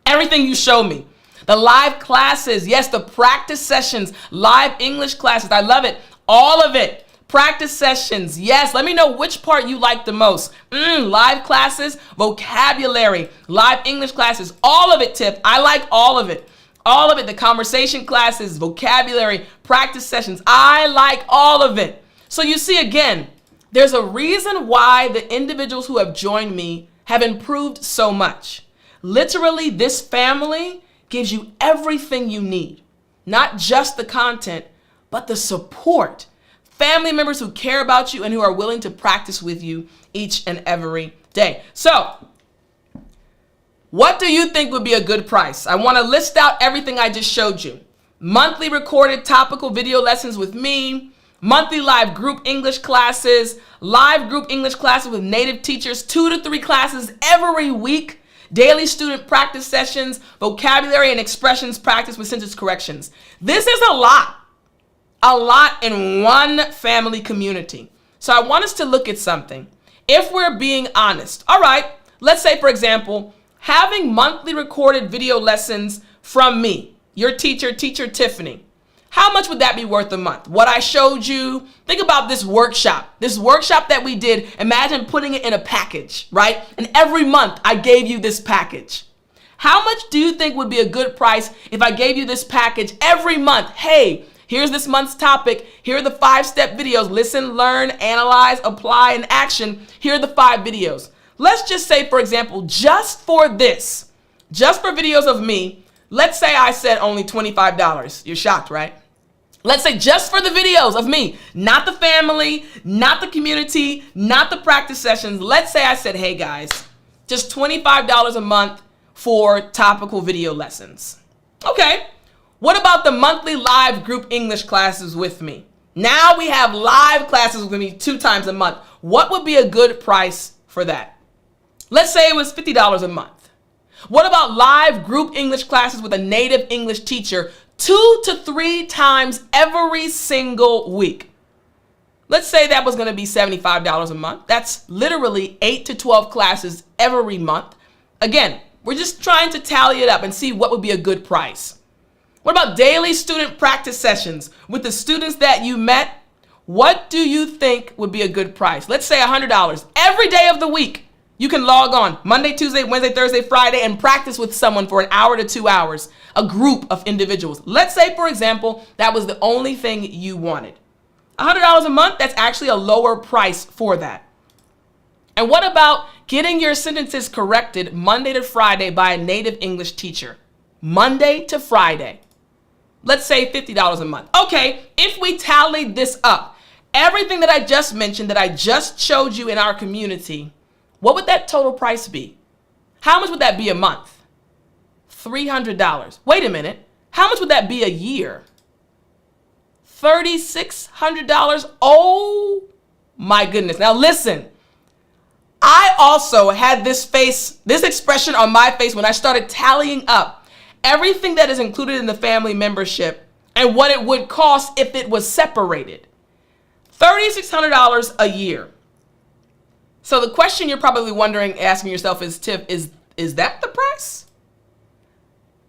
[SPEAKER 1] Everything you show me. The live classes, yes, the practice sessions, live English classes, I love it. All of it. Practice sessions, yes. Let me know which part you like the most. Live classes, vocabulary, live English classes, all of it, Tip. I like all of it. All of it, the conversation classes, vocabulary, practice sessions. I like all of it. So you see, again, there's a reason why the individuals who have joined me have improved so much. Literally, this family gives you everything you need. Not just the content, but the support. Family members who care about you and who are willing to practice with you each and every day. So, what do you think would be a good price? I want to list out everything I just showed you. Monthly recorded topical video lessons with me, monthly live group English classes, live group English classes with native teachers, 2 to 3 classes every week, daily student practice sessions, vocabulary and expressions practice with sentence corrections. This is a lot in one family community. So I want us to look at something. If we're being honest, all right, let's say, for example, having monthly recorded video lessons from me, your teacher, Teacher Tiffany. How much would that be worth a month? What I showed you, think about this workshop that we did. Imagine putting it in a package, right? And every month I gave you this package. How much do you think would be a good price if I gave you this package every month? Hey, here's this month's topic. Here are the 5-step videos. Listen, learn, analyze, apply, and action. Here are the 5 videos. Let's just say, for example, just for this, just for videos of me, let's say I said only $25. You're shocked, right? Let's say just for the videos of me, not the family, not the community, not the practice sessions. Let's say I said, hey guys, just $25 a month for topical video lessons. Okay, What about the monthly live group English classes with me? Now we have live classes with me 2 times a month. What would be a good price for that? Let's say it was $50 a month. What about live group English classes with a native English teacher 2 to 3 times every single week? Let's say that was going to be $75 a month. That's literally 8 to 12 classes every month. Again, we're just trying to tally it up and see what would be a good price. What about daily student practice sessions with the students that you met? What do you think would be a good price? Let's say $100 every day of the week. You can log on Monday, Tuesday, Wednesday, Thursday, Friday, and practice with someone for an hour to 2 hours, a group of individuals. Let's say, for example, that was the only thing you wanted. $100 a month, that's actually a lower price for that. And what about getting your sentences corrected Monday to Friday by a native English teacher? Monday to Friday. Let's say $50 a month. Okay, if we tallied this up, everything that I just mentioned, that I just showed you in our community, what would that total price be? How much would that be a month? $300. Wait a minute. How much would that be a year? $3,600. Oh my goodness. Now listen, I also had this expression on my face when I started tallying up everything that is included in the family membership and what it would cost if it was separated. $3,600 a year. So the question you're probably wondering, asking yourself is, Tiff, is that the price?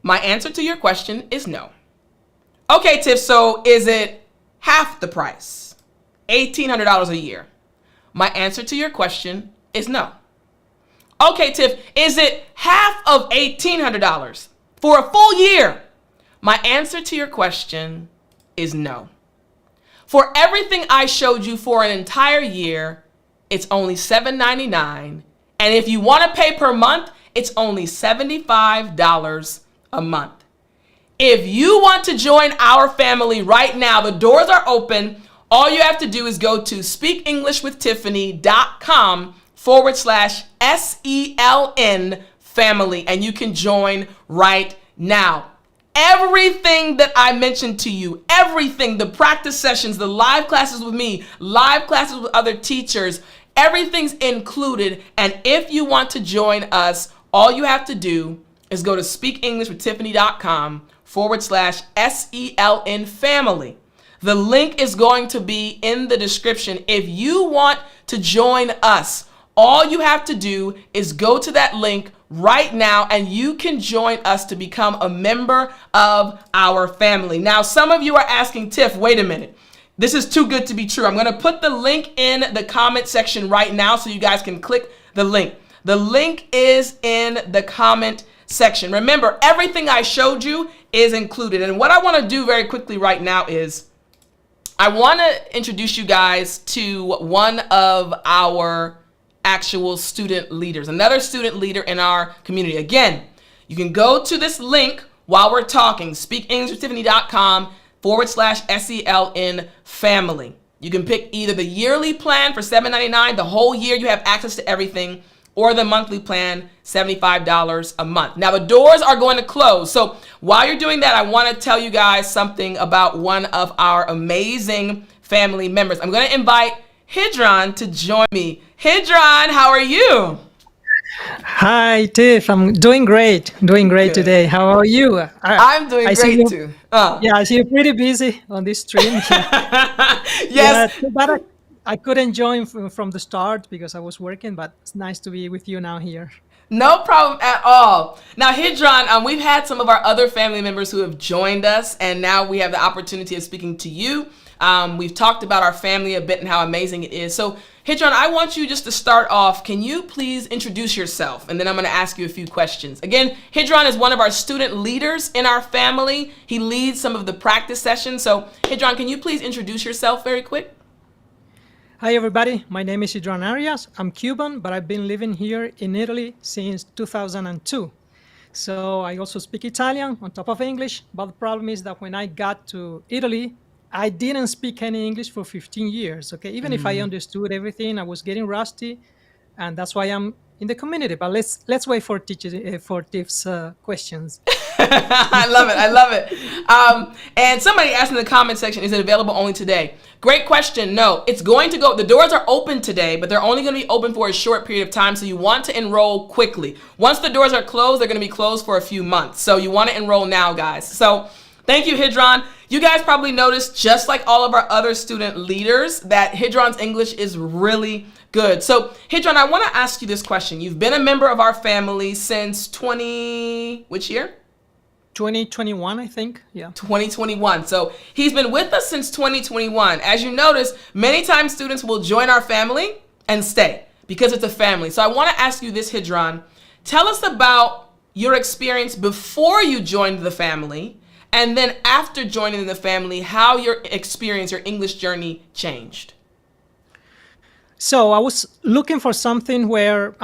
[SPEAKER 1] My answer to your question is no. Okay, Tiff, so is it half the price? $1,800 a year. My answer to your question is no. Okay, Tiff, is it half of $1,800 for a full year? My answer to your question is no. For everything I showed you for an entire year, it's only $7.99. And if you want to pay per month, it's only $75 a month. If you want to join our family right now, the doors are open. All you have to do is go to speakenglishwithtiffany.com/SELN family, and you can join right now. Everything that I mentioned to you, everything, the practice sessions, the live classes with me, live classes with other teachers, everything's included. And if you want to join us, all you have to do is go to speakenglishwithtiffany.com/SELN family. The link is going to be in the description. If you want to join us, all you have to do is go to that link right now and you can join us to become a member of our family. Now, some of you are asking, Tiff, wait a minute. This is too good to be true. I'm going to put the link in the comment section right now so you guys can click the link. The link is in the comment section. Remember, everything I showed you is included. And what I want to do very quickly right now is I want to introduce you guys to one of our actual student leaders, another student leader in our community. Again, you can go to this link while we're talking, speakenglishwithtiffany.com/SELN family. You can pick either the yearly plan for $7.99, the whole year you have access to everything, or the monthly plan, $75 a month. Now the doors are going to close. So while you're doing that, I want to tell you guys something about one of our amazing family members. I'm going to invite Hidron to join me. Hidron, how are you?
[SPEAKER 3] Hi, Tiff. I'm doing great. Good. Today. How are you?
[SPEAKER 1] I'm doing great too.
[SPEAKER 3] Yeah, I see you're pretty busy on this stream.
[SPEAKER 1] Yes.
[SPEAKER 3] Yeah, but I couldn't join from the start because I was working, but it's nice to be with you now here.
[SPEAKER 1] No problem at all. Now, Hidron, we've had some of our other family members who have joined us, and now we have the opportunity of speaking to you. We've talked about our family a bit and how amazing it is. So, Hidron, I want you just to start off. Can you please introduce yourself? And then I'm going to ask you a few questions. Again, Hidron is one of our student leaders in our family. He leads some of the practice sessions. So, Hidron, can you please introduce yourself very quick?
[SPEAKER 3] Hi, everybody. My name is Hidron Arias. I'm Cuban, but I've been living here in Italy since 2002. So I also speak Italian on top of English. But the problem is that when I got to Italy, I didn't speak any English for 15 years. Okay, even if I understood everything, I was getting rusty, and that's why I'm in the community. But let's wait for Tiff's questions.
[SPEAKER 1] I love it. I love it. And somebody asked in the comment section, is it available only today? Great question. No, it's going to go. The doors are open today, but they're only going to be open for a short period of time. So you want to enroll quickly. Once the doors are closed, they're going to be closed for a few months. So you want to enroll now, guys. So thank you, Hidron. You guys probably noticed, just like all of our other student leaders, that Hidron's English is really good. So Hidron, I want to ask you this question. You've been a member of our family since which year?
[SPEAKER 3] 2021, I think. Yeah.
[SPEAKER 1] 2021. So he's been with us since 2021. As you notice, many times students will join our family and stay because it's a family. So I want to ask you this, Hidron. Tell us about your experience before you joined the family, and then after joining the family, how your experience, your English journey changed.
[SPEAKER 3] So I was looking for something where,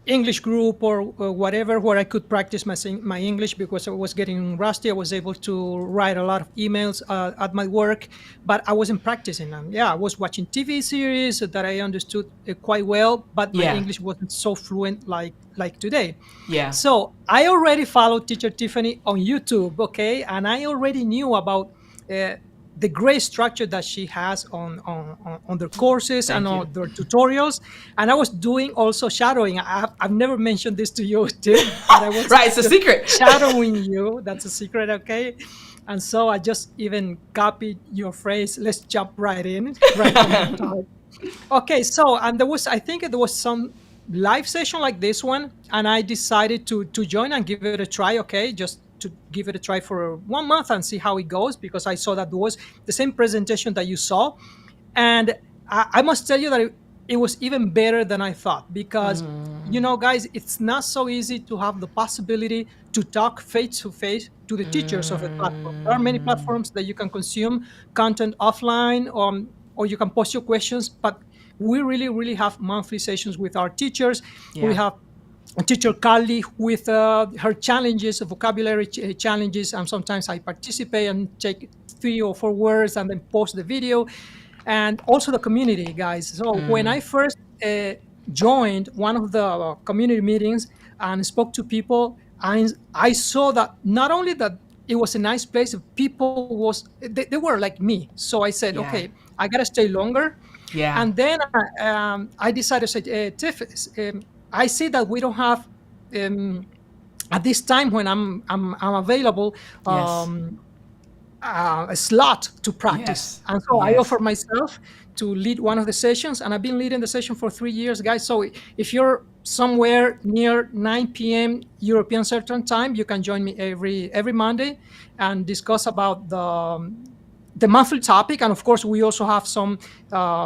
[SPEAKER 3] English group or whatever, where I could practice my English because I was getting rusty. I was able to write a lot of emails at my work, but I wasn't practicing them. Yeah, I was watching TV series that I understood quite well, but my English wasn't so fluent like today.
[SPEAKER 1] Yeah.
[SPEAKER 3] So I already followed Teacher Tiffany on YouTube, okay? And I already knew about the great structure that she has on their courses and on their tutorials. And I was doing also shadowing. I've never mentioned this to you, Tim. But I was
[SPEAKER 1] right, it's a secret.
[SPEAKER 3] Shadowing you. That's a secret, okay? And so I just even copied your phrase. Let's jump right in. Right from the start. Okay, so and I think there was some live session like this one, and I decided to join and give it a try, okay? Just to give it a try for 1 month and see how it goes, because I saw that there was the same presentation that you saw. And I must tell you that it was even better than I thought, because, guys, it's not so easy to have the possibility to talk face to face to the teachers of a platform. There are many platforms that you can consume content offline, or you can post your questions, but we really, really have monthly sessions with our teachers. Yeah. We have teacher Carly with her challenges, vocabulary challenges, and sometimes I participate and take 3 or 4 words and then post the video, and also the community, guys. So when I first joined one of the community meetings and spoke to people, I saw that not only that it was a nice place, people they were like me. So I said, okay, I gotta stay longer. Yeah. And then I decided to say, Tiff, I see that we don't have at this time when I'm available a slot to practice. And so I offer myself to lead one of the sessions, and I've been leading the session for 3 years, guys. So if you're somewhere near 9 p.m. European Certain Time, you can join me every Monday and discuss about the monthly topic. And of course, we also have some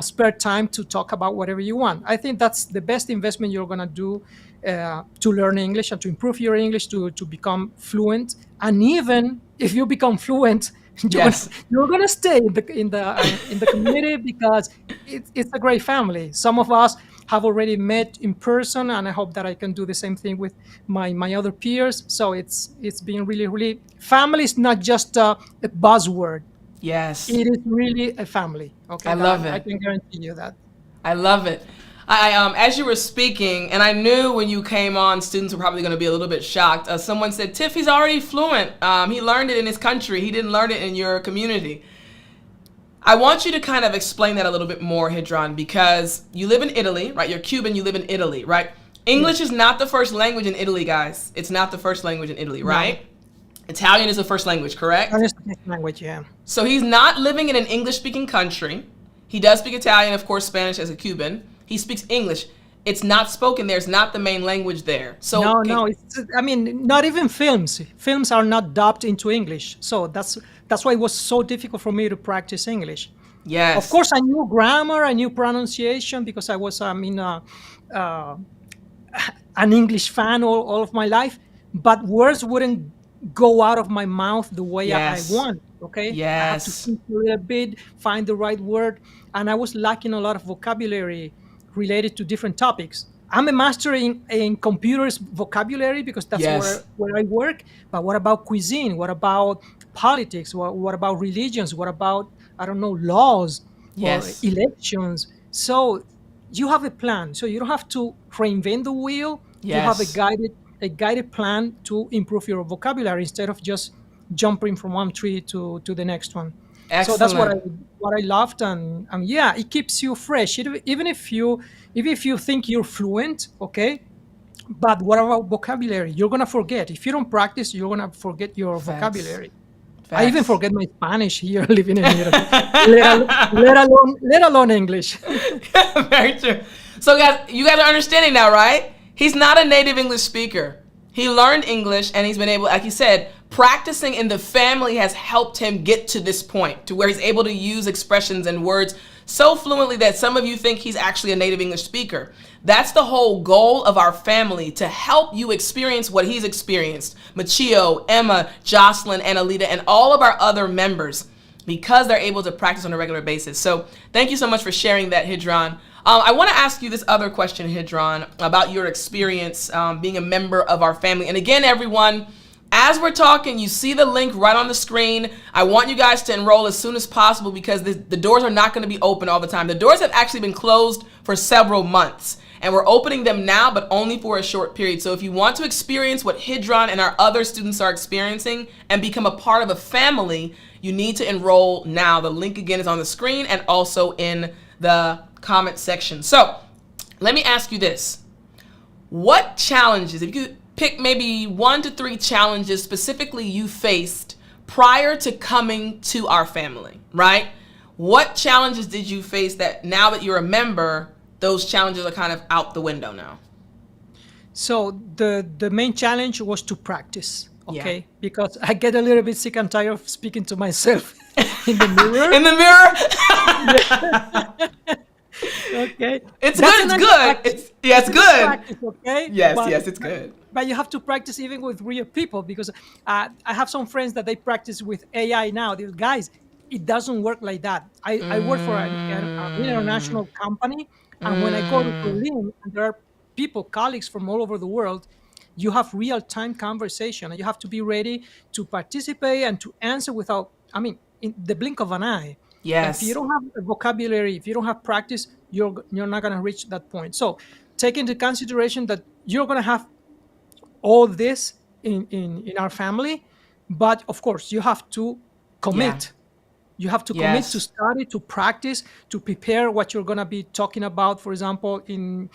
[SPEAKER 3] spare time to talk about whatever you want. I think that's the best investment you're going to do to learn English and to improve your English, to become fluent. And even if you become fluent, you're going to stay in the community, because it's a great family. Some of us have already met in person, and I hope that I can do the same thing with my other peers. So it's been really, really, family is not just a buzzword.
[SPEAKER 1] Yes.
[SPEAKER 3] It is really a family. Okay.
[SPEAKER 1] I love it.
[SPEAKER 3] I can guarantee you that.
[SPEAKER 1] I love it. I as you were speaking, and I knew when you came on, students were probably going to be a little bit shocked. Someone said, Tiff, he's already fluent. He learned it in his country. He didn't learn it in your community. I want you to kind of explain that a little bit more, Hidron, because you live in Italy, right? You're Cuban, you live in Italy, right? English is not the first language in Italy, guys. It's not the first language in Italy, right? No. Italian is the first language, correct?
[SPEAKER 3] Italian is the first language, yeah.
[SPEAKER 1] So he's not living in an English-speaking country. He does speak Italian, of course, Spanish as a Cuban. He speaks English. It's not spoken there. It's not the main language there. So
[SPEAKER 3] no. Not even films. Films are not dubbed into English. So that's why it was so difficult for me to practice English.
[SPEAKER 1] Yes.
[SPEAKER 3] Of course, I knew grammar, I knew pronunciation, because I was an English fan all of my life. But words wouldn't go out of my mouth the way I want. Okay.
[SPEAKER 1] Yes.
[SPEAKER 3] I have to think a little bit, find the right word, and I was lacking a lot of vocabulary related to different topics. I'm a master in computers vocabulary, because that's where I work. But what about cuisine? What about politics? What about religions? What about, I don't know, laws or elections? So you have a plan. So you don't have to reinvent the wheel. You have a a guided plan to improve your vocabulary instead of just jumping from one tree to the next one. So that's
[SPEAKER 1] Excellent.
[SPEAKER 3] what I loved, and yeah, it keeps you fresh. Even if you think you're fluent, okay, but what about vocabulary? You're gonna forget. If you don't practice, you're gonna forget your
[SPEAKER 1] Facts.
[SPEAKER 3] vocabulary. I even
[SPEAKER 1] Facts.
[SPEAKER 3] forget my Spanish here living in Italy, let alone English.
[SPEAKER 1] Very true. So, guys, you guys are understanding now, right? He's not a native English speaker. He learned English, and he's been able, like he said, practicing in the family has helped him get to this point, to where he's able to use expressions and words so fluently that some of you think he's actually a native English speaker. That's the whole goal of our family, to help you experience what he's experienced. Machio, Emma, Jocelyn, and Alita, and all of our other members, because they're able to practice on a regular basis. So thank you so much for sharing that, Hidron. I want to ask you this other question, Hidron, about your experience being a member of our family. And again, everyone, as we're talking, you see the link right on the screen. I want you guys to enroll as soon as possible, because the doors are not going to be open all the time. The doors have actually been closed for several months, and we're opening them now, but only for a short period. So if you want to experience what Hidron and our other students are experiencing and become a part of a family, you need to enroll now. The link again is on the screen and also in the comment section. So let me ask you this. What challenges, if you could pick maybe 1 to 3 challenges specifically you faced prior to coming to our family, right? What challenges did you face that now that you're a member, those challenges are kind of out the window now?
[SPEAKER 3] So the main challenge was to practice, okay?
[SPEAKER 1] Yeah.
[SPEAKER 3] Because I get a little bit sick and tired of speaking to myself in the mirror.
[SPEAKER 1] In the mirror?
[SPEAKER 3] Okay,
[SPEAKER 1] It's
[SPEAKER 3] that's
[SPEAKER 1] good.
[SPEAKER 3] a
[SPEAKER 1] It's
[SPEAKER 3] nice
[SPEAKER 1] good.
[SPEAKER 3] practice.
[SPEAKER 1] It's
[SPEAKER 3] It's
[SPEAKER 1] good.
[SPEAKER 3] practice, okay?
[SPEAKER 1] Yes, yes, it's good.
[SPEAKER 3] But you have to practice even with real people, because I have some friends that they practice with AI now. They're, guys, it doesn't work like that. I work for an international company, and when I go to Berlin, and there are people, colleagues from all over the world, you have real time conversation, and you have to be ready to participate and to answer without, I mean, in the blink of an eye. And if you
[SPEAKER 1] Yes.
[SPEAKER 3] don't have a vocabulary, if you don't have practice, you're not going to reach that point. So take into consideration that you're going to have all this in our family, but of course you have to
[SPEAKER 1] Yeah.
[SPEAKER 3] commit. You have to commit to
[SPEAKER 1] Yes.
[SPEAKER 3] study, to practice, to prepare what you're going to be talking about, for example, in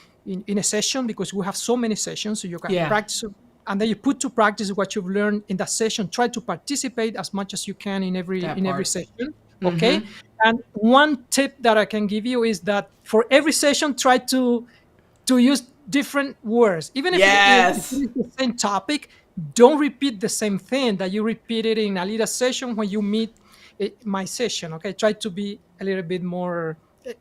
[SPEAKER 3] a session, because we have so many sessions, so you can
[SPEAKER 1] Yeah.
[SPEAKER 3] practice, and then you put to practice what you've learned in that session. Try to participate as much as you can in
[SPEAKER 1] That
[SPEAKER 3] every
[SPEAKER 1] part.
[SPEAKER 3] session, okay?
[SPEAKER 1] Mm-hmm.
[SPEAKER 3] And one tip that I can give you is that for every session, try to use different words. Even if if it
[SPEAKER 1] Yes.
[SPEAKER 3] is the same topic, don't repeat the same thing that you repeated in a little session when you meet my session. Okay, try to be a little bit more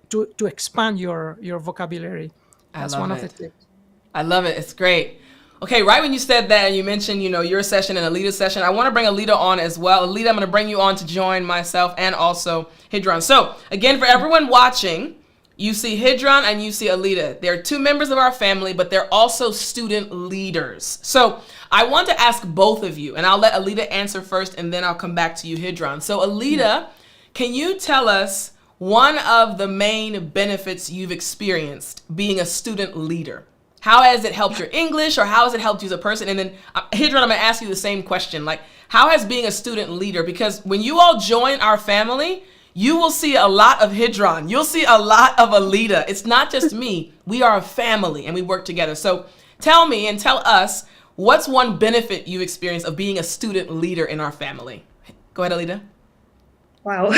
[SPEAKER 3] to expand your vocabulary.
[SPEAKER 1] I
[SPEAKER 3] That's
[SPEAKER 1] love
[SPEAKER 3] one of the
[SPEAKER 1] it.
[SPEAKER 3] tips.
[SPEAKER 1] I love it. It's great. Okay, right when you said that, you mentioned, your session and Alita's session. I want to bring Alita on as well. Alita, I'm going to bring you on to join myself and also Hidron. So, again, for everyone watching, you see Hidron and you see Alita. They're 2 members of our family, but they're also student leaders. So, I want to ask both of you, and I'll let Alita answer first, and then I'll come back to you, Hidron. So, Alita, can you tell us one of the main benefits you've experienced being a student leader? How has it helped your English, or how has it helped you as a person? And then, Hidron, I'm going to ask you the same question. Like, how has being a student leader, because when you all join our family, you will see a lot of Hidron. You'll see a lot of Alita. It's not just me. We are a family, and we work together. So tell me and tell us, what's one benefit you experienced of being a student leader in our family? Go ahead, Alita.
[SPEAKER 2] Wow.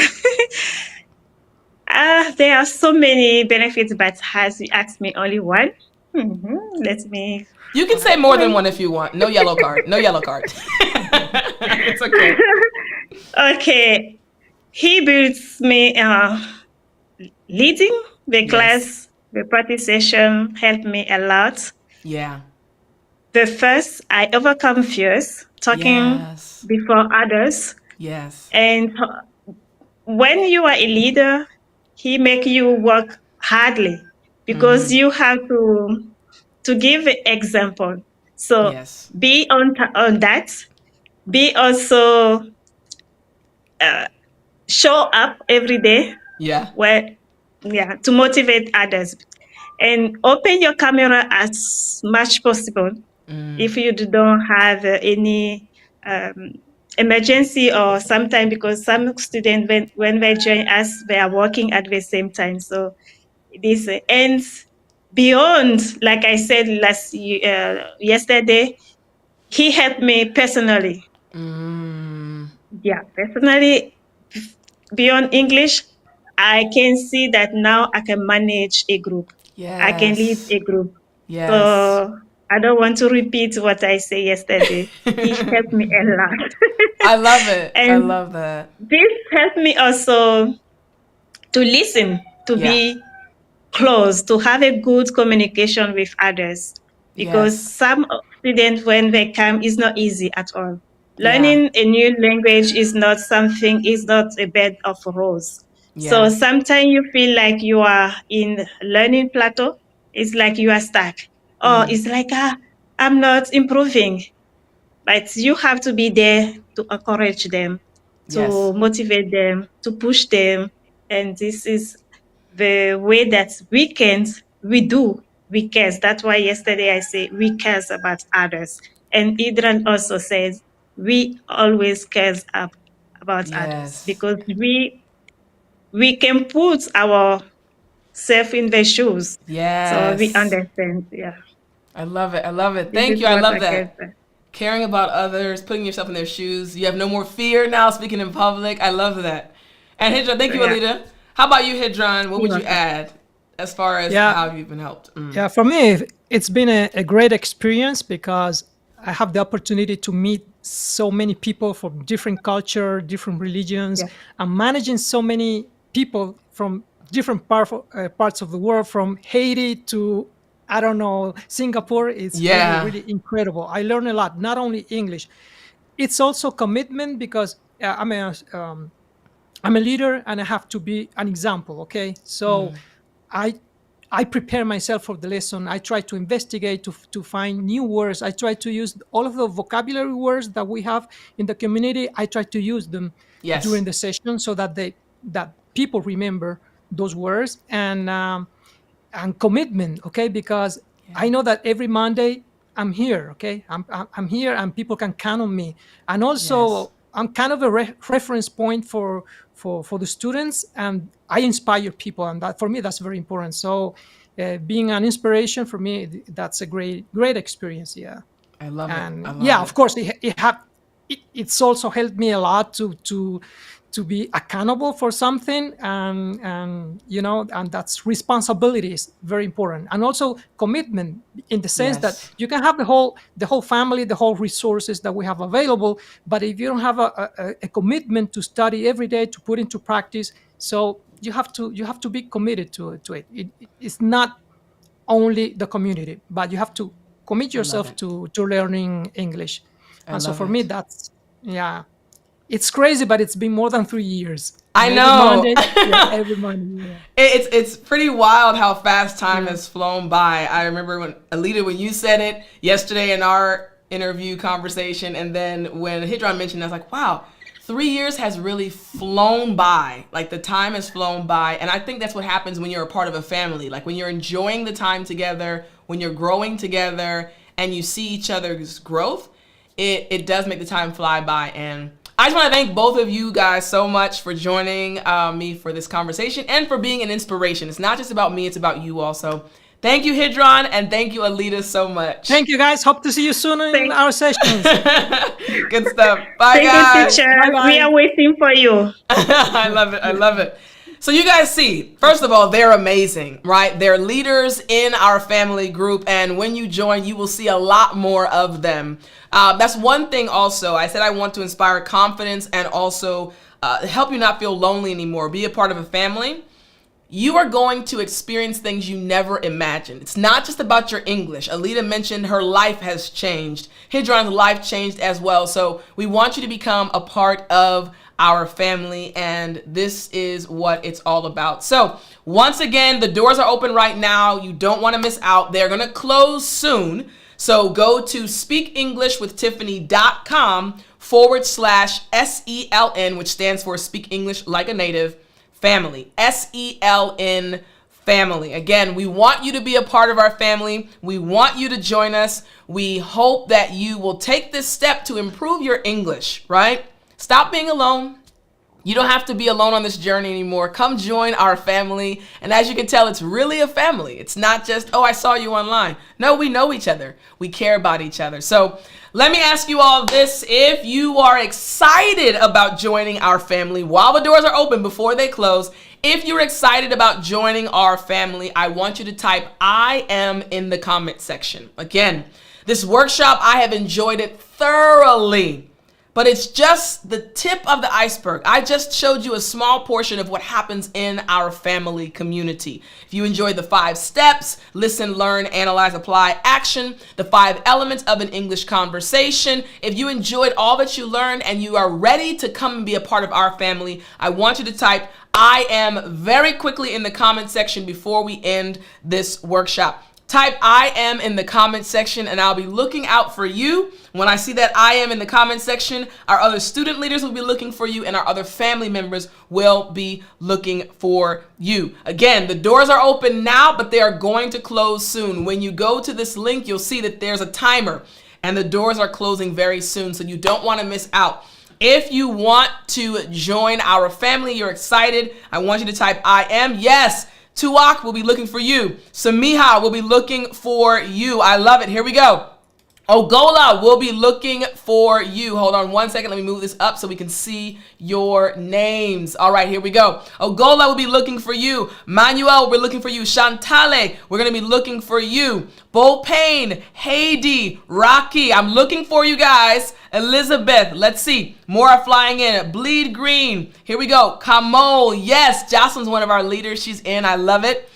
[SPEAKER 2] There are so many benefits, but as you asked me only one, let me.
[SPEAKER 1] You can say more than one if you want. No yellow card. No yellow card. It's okay.
[SPEAKER 2] Okay. He builds me leading the
[SPEAKER 1] Yes.
[SPEAKER 2] class, the practice session helped me a lot.
[SPEAKER 1] Yeah.
[SPEAKER 2] The first, I overcome fears talking
[SPEAKER 1] Yes.
[SPEAKER 2] before others.
[SPEAKER 1] Yes.
[SPEAKER 2] And when you are a leader, he make you work hardly because you have to give an example. So
[SPEAKER 1] Yes.
[SPEAKER 2] be on that. Be also show up every day
[SPEAKER 1] Yeah.
[SPEAKER 2] to motivate others, and open your camera as much possible. If you don't have any um, emergency or sometime, because some students when they join us, they are working at the same time. So this ends beyond, like I said yesterday, he helped me personally. Yeah, personally, beyond English, I can see that now I can manage a group. I can lead
[SPEAKER 1] Yes.
[SPEAKER 2] a group.
[SPEAKER 1] Yes.
[SPEAKER 2] So I don't want to repeat what I said yesterday. He helped me a lot.
[SPEAKER 1] I love it. I
[SPEAKER 2] And
[SPEAKER 1] love that.
[SPEAKER 2] this helped me also to listen, to
[SPEAKER 1] Yeah.
[SPEAKER 2] be close, to have a good communication with others. Because
[SPEAKER 1] Yes.
[SPEAKER 2] some students, when they come, is not easy at all.
[SPEAKER 1] Yeah.
[SPEAKER 2] Learning a new language is not a bed of roses. So
[SPEAKER 1] Yeah.
[SPEAKER 2] sometimes you feel like you are in learning plateau. It's like you are stuck. Or it's like, I'm not improving. But you have to be there to encourage them,
[SPEAKER 1] Yes.
[SPEAKER 2] to motivate them, to push them. And this is the way that we care. That's why yesterday I say we cares about others. And Idran also says we always cares about others
[SPEAKER 1] Yes.
[SPEAKER 2] because we can put our self in their shoes. So we
[SPEAKER 1] Yes.
[SPEAKER 2] understand. Yeah.
[SPEAKER 1] I love it. I love it.
[SPEAKER 2] This
[SPEAKER 1] Thank
[SPEAKER 2] is
[SPEAKER 1] you. I
[SPEAKER 2] what
[SPEAKER 1] love
[SPEAKER 2] I can
[SPEAKER 1] that.
[SPEAKER 2] say.
[SPEAKER 1] Caring about others, putting yourself in their shoes. You have no more fear now speaking in public. I love that. And Hidran, thank
[SPEAKER 2] So
[SPEAKER 1] you,
[SPEAKER 2] yeah,
[SPEAKER 1] Alita. How about you, Hidran? What
[SPEAKER 2] you're
[SPEAKER 1] would you
[SPEAKER 2] welcome.
[SPEAKER 1] add as far as
[SPEAKER 3] Yeah,
[SPEAKER 1] how you've been helped?
[SPEAKER 3] yeah. For me, it's been a great experience because I have the opportunity to meet so many people from different culture, different religions.
[SPEAKER 2] Yeah.
[SPEAKER 3] I'm managing so many people from different parts of the world, from Haiti to, I don't know, Singapore. It's really,
[SPEAKER 1] Yeah.
[SPEAKER 3] really incredible. I learn a lot, not only English. It's also commitment because I'm a leader and I have to be an example. Okay, so I I prepare myself for the lesson. I try to investigate to find new words. I try to use all of the vocabulary words that we have in the community. I try to use them
[SPEAKER 1] Yes.
[SPEAKER 3] during the session so that that people remember those words and commitment. Okay, because
[SPEAKER 1] Yeah.
[SPEAKER 3] I know that every Monday I'm here. Okay, I'm here and people can count on me. And
[SPEAKER 1] Yes.
[SPEAKER 3] also I'm kind of a reference point for the students, and I inspire people, and that for me that's very important. So being an inspiration for me, that's a great experience. Yeah.
[SPEAKER 1] I love it. I
[SPEAKER 3] And yeah,
[SPEAKER 1] love
[SPEAKER 3] of
[SPEAKER 1] it.
[SPEAKER 3] course it's also helped me a lot to be accountable for something, and and that's responsibility is very important, and also commitment, in the sense that
[SPEAKER 1] Yes.
[SPEAKER 3] you can have the whole family, the whole resources that we have available, but if you don't have a commitment to study every day, to put into practice, so you have to be committed to it. It's not only the community, but you have to commit
[SPEAKER 1] I love
[SPEAKER 3] yourself
[SPEAKER 1] it.
[SPEAKER 3] to learning English.
[SPEAKER 1] I
[SPEAKER 3] And so
[SPEAKER 1] love
[SPEAKER 3] for me,
[SPEAKER 1] it.
[SPEAKER 3] that's, yeah, it's crazy, but it's been more than 3 years.
[SPEAKER 1] I
[SPEAKER 3] And every
[SPEAKER 1] know.
[SPEAKER 3] Monday, yeah, every Monday, yeah.
[SPEAKER 1] It's pretty wild how fast time
[SPEAKER 3] Yeah.
[SPEAKER 1] has flown by. I remember when Alita, when you said it yesterday in our interview conversation, and then when Hidran mentioned it, I was like, wow, 3 years has really flown by. Like the time has flown by, and I think that's what happens when you're a part of a family. Like when you're enjoying the time together, when you're growing together, and you see each other's growth, it does make the time fly by. And I just want to thank both of you guys so much for joining me for this conversation and for being an inspiration. It's not just about me, it's about you also. Thank you, Hidran, and thank you, Alita, so much.
[SPEAKER 3] Thank you, guys. Hope to see you soon in
[SPEAKER 2] Thank,
[SPEAKER 3] our sessions.
[SPEAKER 1] Good stuff. Bye,
[SPEAKER 2] thank you,
[SPEAKER 1] guys.
[SPEAKER 2] teacher.
[SPEAKER 3] Bye
[SPEAKER 2] We
[SPEAKER 3] bye.
[SPEAKER 2] are waiting for you.
[SPEAKER 1] I love it. I love it. So you guys see, first of all, they're amazing, right? They're leaders in our family group, and when you join, you will see a lot more of them. That's one thing also. I said I want to inspire confidence and also help you not feel lonely anymore. Be a part of a family. You are going to experience things you never imagined. It's not just about your English. Alita mentioned her life has changed. Hidran's life changed as well. So we want you to become a part of our family, and this is what it's all about. So once again, the doors are open right now. You don't want to miss out. They're going to close soon. So go to speakenglish.com/SELN, which stands for Speak English Like a Native Family. SELN family. Again, we want you to be a part of our family. We want you to join us. We hope that you will take this step to improve your English, right? Stop being alone. You don't have to be alone on this journey anymore. Come join our family. And as you can tell, it's really a family. It's not just, oh, I saw you online. No, we know each other. We care about each other. So let me ask you all this. If you are excited about joining our family while the doors are open before they close, if you're excited about joining our family, I want you to type I am in the comment section. Again, this workshop, I have enjoyed it thoroughly. But it's just the tip of the iceberg. I just showed you a small portion of what happens in our family community. If you enjoyed the 5 steps, listen, learn, analyze, apply, action, the 5 elements of an English conversation, if you enjoyed all that you learned and you are ready to come and be a part of our family, I want you to type I am very quickly in the comment section before we end this workshop. Type I am in the comment section and I'll be looking out for you. When I see that I am in the comment section, our other student leaders will be looking for you and our other family members will be looking for you. Again, the doors are open now, but they are going to close soon. When you go to this link, you'll see that there's a timer and the doors are closing very soon, so you don't want to miss out. If you want to join our family, you're excited, I want you to type I am. Yes. Tuak will be looking for you. Samiha will be looking for you. I love it. Here we go. Ogola will be looking for you. Hold on one second. Let me move this up so we can see your names. All right, here we go. Ogola will be looking for you. Manuel, we're looking for you. Shantale, we're going to be looking for you. Bopane, Haiti, Rocky, I'm looking for you guys. Elizabeth, let's see. More are flying in. Bleed Green, here we go. Kamol, yes, Jocelyn's one of our leaders. She's in. I love it.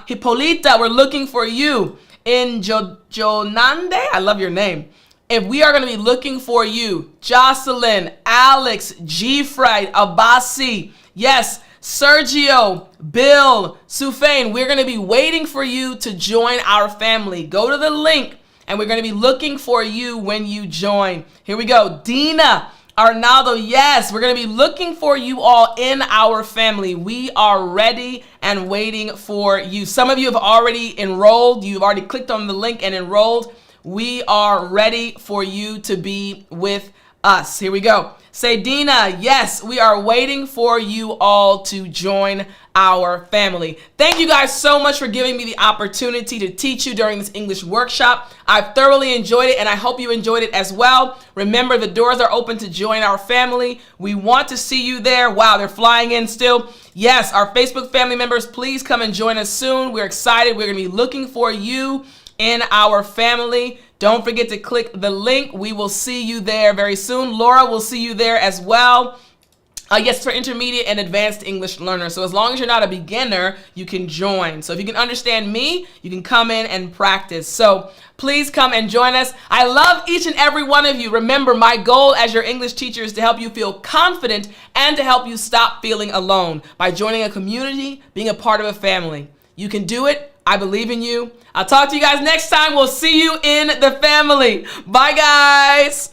[SPEAKER 1] Hippolyta, we're looking for you. In Jonande, I love your name. If we are going to be looking for you, Jocelyn, Alex, G-Fright, Abasi, yes, Sergio, Bill, Sufain, we're going to be waiting for you to join our family. Go to the link and we're going to be looking for you when you join. Here we go. Dina, Arnaldo, yes, we're going to be looking for you all in our family. We are ready and waiting for you. Some of you have already enrolled. You've already clicked on the link and enrolled. We are ready for you to be with us. Here we go. Say, Dina, yes, we are waiting for you all to join our family. Thank you guys so much for giving me the opportunity to teach you during this English workshop. I've thoroughly enjoyed it and I hope you enjoyed it as well. Remember, the doors are open to join our family. We want to see you there. Wow, they're flying in still. Yes, our Facebook family members, please come and join us soon. We're excited. We're going to be looking for you in our family. Don't forget to click the link. We will see you there very soon. Laura will see you there as well. Yes, for intermediate and advanced English learners. So as long as you're not a beginner, you can join. So if you can understand me, you can come in and practice. So please come and join us. I love each and every one of you. Remember, my goal as your English teacher is to help you feel confident and to help you stop feeling alone by joining a community, being a part of a family. You can do it. I believe in you. I'll talk to you guys next time. We'll see you in the family. Bye, guys.